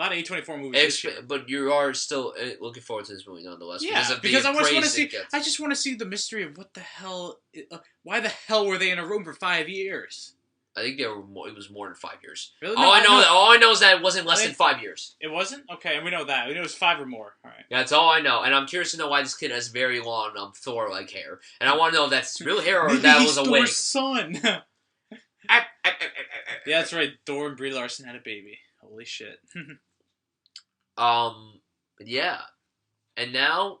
of A24 movies this year. But you are still looking forward to this movie nonetheless. Yeah, because I just want to see. I just want to see the mystery of what the hell. Why the hell were they in a room for 5 years? I think it was more than 5 years. Really? All I know is that it wasn't less than 5 years. It wasn't? Okay, and we know that. We know it was 5 or more. All right. That's all I know, and I'm curious to know why this kid has very long Thor-like hair, and I want to know if that's real hair or that was a wig. Thor's son. Yeah, that's right. Thor and Brie Larson had a baby. Holy shit. Yeah, and now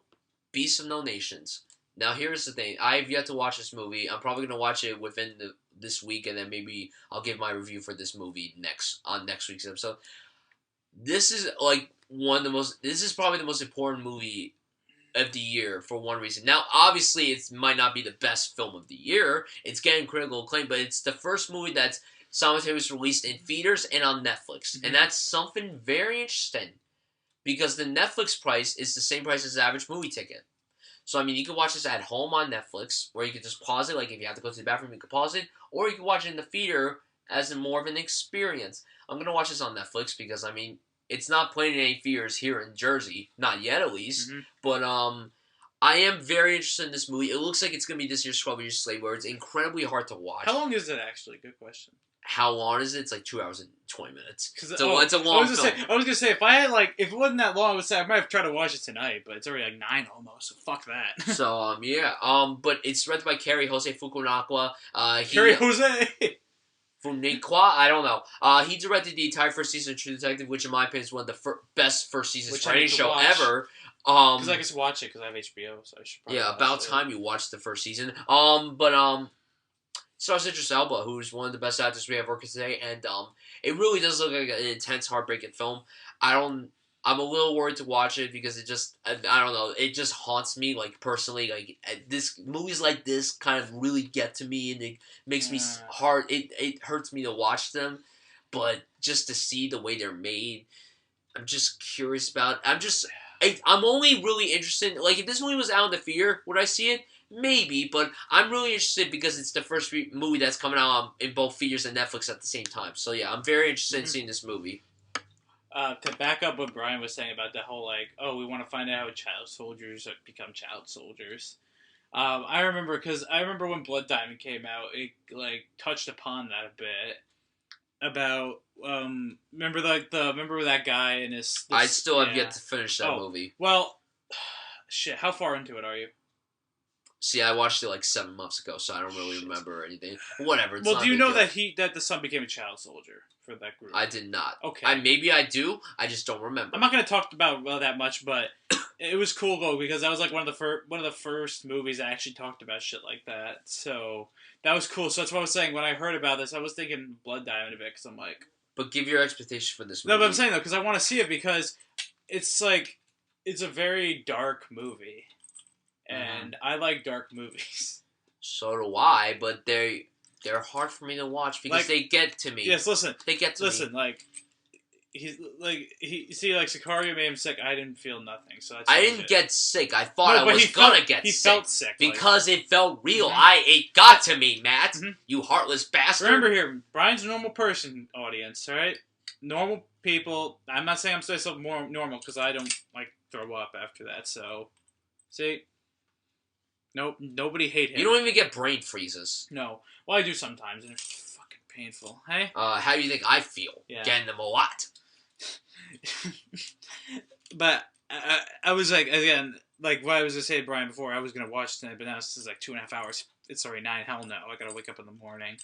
Beasts of No Nations. Now here's the thing. I have yet to watch this movie. I'm probably gonna watch it within this week, and then maybe I'll give my review for this movie next week's episode. This is This is probably the most important movie of the year for one reason. Now, obviously, it might not be the best film of the year. It's getting critical acclaim, but it's the first movie that's simultaneously released in theaters and on Netflix, and that's something very interesting because the Netflix price is the same price as the average movie ticket. So, I mean, you can watch this at home on Netflix, or you can just pause it, like if you have to go to the bathroom, you can pause it, or you can watch it in the theater as more of an experience. I'm going to watch this on Netflix because, I mean, it's not playing in any theaters here in Jersey, not yet at least, but I am very interested in this movie. It looks like it's going to be this year's 12 Years a Slave, where it's incredibly hard to watch. How long is it, actually? Good question. How long is it? It's like 2 hours and 20 minutes. It's a long film. I was gonna say, if it wasn't that long, I would say I might have tried to watch it tonight, but it's already like 9 almost, so fuck that. So, yeah. But it's directed by Kerry Jose Fukunaga. Kerry Jose? Fukunaga? I don't know. He directed the entire first season of True Detective, which in my opinion is one of the best first seasons for any show ever. Because I get to watch it because I have HBO, so I should probably about time you watched the first season. Stars Idris Elba, who's one of the best actors we have working today, and it really does look like an intense, heartbreaking film. I'm a little worried to watch it because it just, I don't know, it just haunts me, like, personally. Like, movies like this kind of really get to me, and it makes me hard. It hurts me to watch them. but just to see the way they're made, I'm just curious about. I'm only really interested. Like, if this movie was out in the theater, would I see it? Maybe, but I'm really interested because it's the first movie that's coming out in both theaters and Netflix at the same time. So yeah, I'm very interested in seeing this movie. To back up what Brian was saying about the whole, like, oh, we want to find out how child soldiers become child soldiers. I remember when Blood Diamond came out, it, like, touched upon that a bit. About, remember that guy and his... I still have yet to finish that movie. Well, shit, how far into it are you? See, I watched it like 7 months ago, so I don't really remember anything. Whatever. Well, do you know that the son became a child soldier for that group? I did not. Okay. Maybe I do. I just don't remember. I'm not going to talk about that much, but it was cool though because that was like one of the first movies I actually talked about shit like that. So that was cool. So that's what I was saying when I heard about this. I was thinking Blood Diamond a bit because I'm like. But give your expectation for this movie. No, but I'm saying though because I want to see it because it's like it's a very dark movie. And I like dark movies. So do I, but they're hard for me to watch because they get to me. Yes, listen. They get to me. Listen, like Sicario made him sick. I didn't feel nothing, so that's I didn't get sick. I thought I was gonna get sick. He felt sick because it felt real. It got to me, Matt. You heartless bastard. Remember here, Brian's a normal person, audience. All right, normal people. I'm not saying I'm so more normal because I don't like throw up after that. So, see. Nope, nobody hate him. You don't even get brain freezes. No. Well, I do sometimes, and it's fucking painful. Hey? How do you think I feel? Yeah. Getting them a lot. But I was like, again, like what I was going to say to Brian before, I was going to watch tonight, but now this is like 2.5 hours. It's already 9. Hell no. I got to wake up in the morning.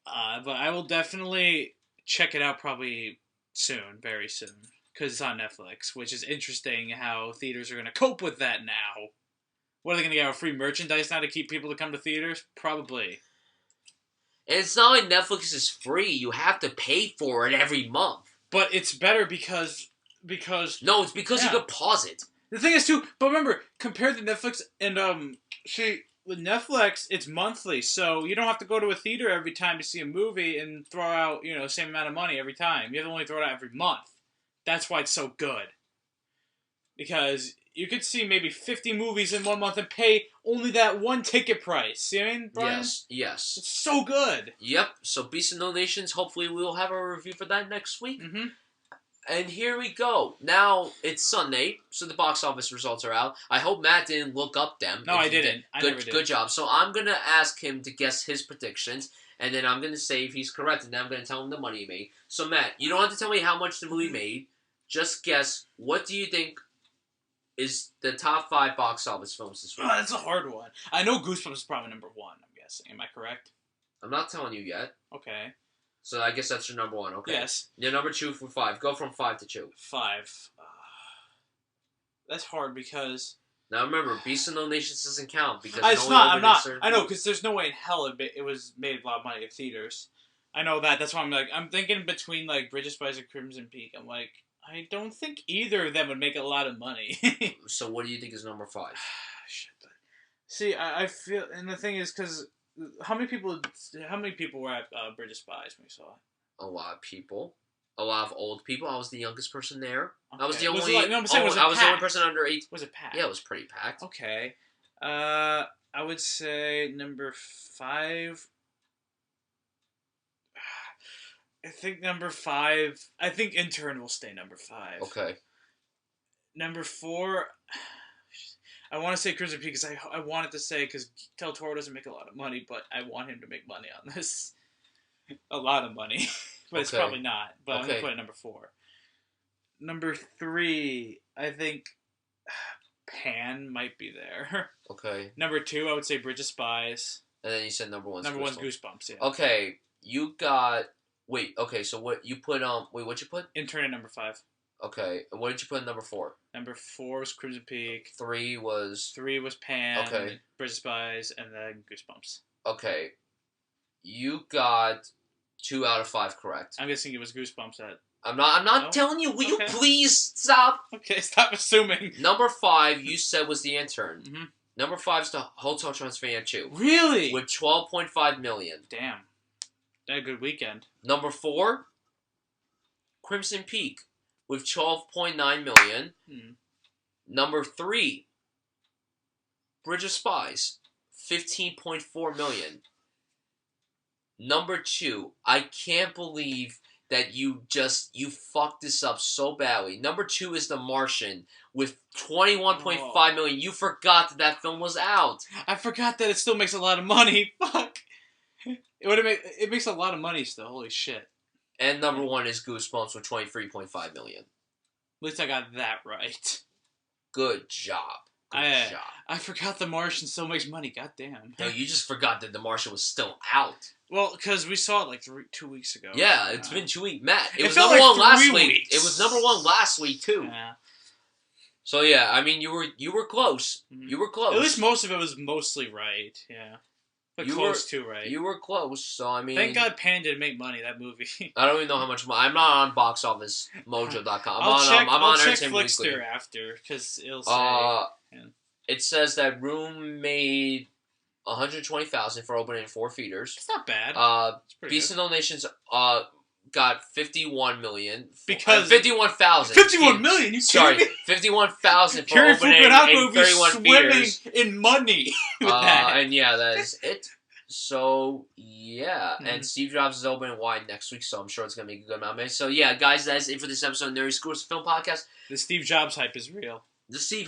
But I will definitely check it out probably soon, very soon, because it's on Netflix, which is interesting how theaters are going to cope with that now. What, are they going to get free merchandise now to keep people to come to theaters? Probably. And it's not like Netflix is free. You have to pay for it every month. But it's better because... No, it's because you could pause it. The thing is, too... But remember, compared to Netflix and, see, with Netflix, it's monthly. So you don't have to go to a theater every time to see a movie and throw out, the same amount of money every time. You have to only throw it out every month. That's why it's so good. Because... You could see maybe 50 movies in 1 month and pay only that one ticket price. See what I mean, Brian? Yes. It's so good. Yep. So Beasts and Donations, hopefully we'll have a review for that next week. And here we go. Now, it's Sunday, so the box office results are out. I hope Matt didn't look up them. No, I didn't. I never did. Good job. So I'm going to ask him to guess his predictions, and then I'm going to say if he's correct, and then I'm going to tell him the money he made. So, Matt, you don't have to tell me how much the movie made. Just guess, what do you think is the top 5 box office films this week? Oh, that's a hard one. I know Goosebumps is probably number 1, I'm guessing. Am I correct? I'm not telling you yet. Okay. So I guess that's your number 1, okay. Yes. Your number 2 for 5. Go from 5 to 2. 5. That's hard because... Now remember, Beasts and Donations doesn't count because it's not. I'm not. I know, because there's no way in hell it was made a lot of money at theaters. I know that. That's why I'm thinking between, like, Bridge of Spies and Crimson Peak. I'm like... I don't think either of them would make a lot of money. So what do you think is number 5? Shit. See, I feel, and the thing is, because how many people were at Bridge of Spies when we saw it? A lot of people. A lot of old people. I was the youngest person there. Okay. I was the only. I was the only person under 8. Was it packed? Yeah, it was pretty packed. Okay. I would say number 5. I think number 5... I think Intern will stay number 5. Okay. Number 4... I want to say Crimson Peak because I wanted to say because Del Toro doesn't make a lot of money, but I want him to make money on this. A lot of money. But it's probably not. But I'm going to put it number 4. Number 3... I think... Pan might be there. Okay. Number 2, I would say Bridge of Spies. And then you said number 1's Number 1's Goosebumps, yeah. Okay. You got... Wait, okay, so what you put what'd you put? Intern at number 5. Okay, and what did you put in number 4? Number 4 was Crimson Peak. 3 was... 3 was Pan. Okay. Bridge of Spies, and then Goosebumps. Okay. You got 2 out of 5 correct. I'm guessing it was Goosebumps at... I'm not telling you. Will you please stop? Okay, stop assuming. Number 5, you said was The Intern. Number 5 is the Hotel Transylvania 2. Really? With $12.5 million. Damn. Had a good weekend. Number 4, Crimson Peak with 12.9 million. Number 3, Bridge of Spies, 15.4 million. Number 2, I can't believe that you fucked this up so badly. Number 2 is The Martian with 21.5 million. You forgot that film was out. I forgot that it still makes a lot of money. Fuck. It makes a lot of money still. Holy shit. And number 1 is Goosebumps with 23.5 million. At least I got that right. Good job. Good job. I forgot The Martian still makes money. God damn. No, you just forgot that The Martian was still out. Well, because we saw it like 2 weeks ago. Yeah, it's been 2 weeks. Matt, it was felt number like 1 last 3 week. weeks. It was number 1 last week too. Yeah. So yeah, I mean, you were close. You were close. At least most of it was mostly right. Yeah. But close to right. You were close, so I mean... Thank God Pan didn't make money, that movie. I don't even know how much money... I'm not on boxofficemojo.com. I'll check Entertainment Weekly. Flickster after, because it'll say... It says that Room made $120,000 for opening in 4 theaters. It's not bad. Beast of No Nations got $51 million. Because... $51,000. $51 million? You kidding me? $51,000 for opening in 31 theaters. In money with that. And yeah, that is it. So, yeah. And Steve Jobs is opening wide next week, so I'm sure it's going to make a good amount of money. So, yeah, guys, that's it for this episode of Nerdy Schools Film Podcast. The Steve Jobs hype is real. The Steve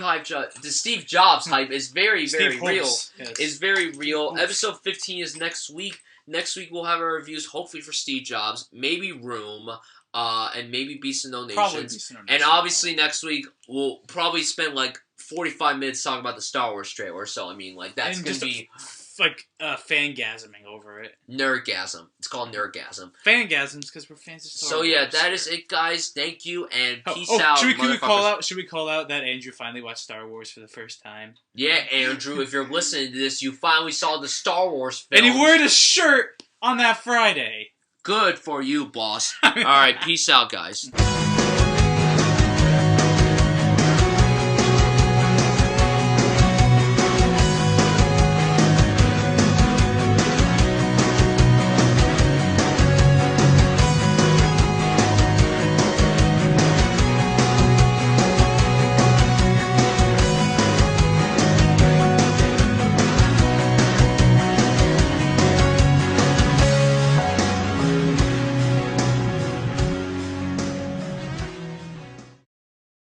Jobs hype is very, very real. Yes. Is very real. Episode 15 is next week. Next week we'll have our reviews, hopefully for Steve Jobs, maybe Room, and maybe Beast of No Nations. Probably Beast of No Nations. And obviously next week we'll probably spend like 45 minutes talking about the Star Wars trailer. So I mean, like that's gonna be fangasming over it. Nerdgasm. It's called Nerdgasm. Fangasms because we're fans of Star Wars. So yeah, that is it, guys. Thank you and peace out. Should we call out that Andrew finally watched Star Wars for the first time? Yeah, Andrew, if you're listening to this, you finally saw the Star Wars film. And he wore a shirt on that Friday. Good for you, boss. All right, peace out, guys.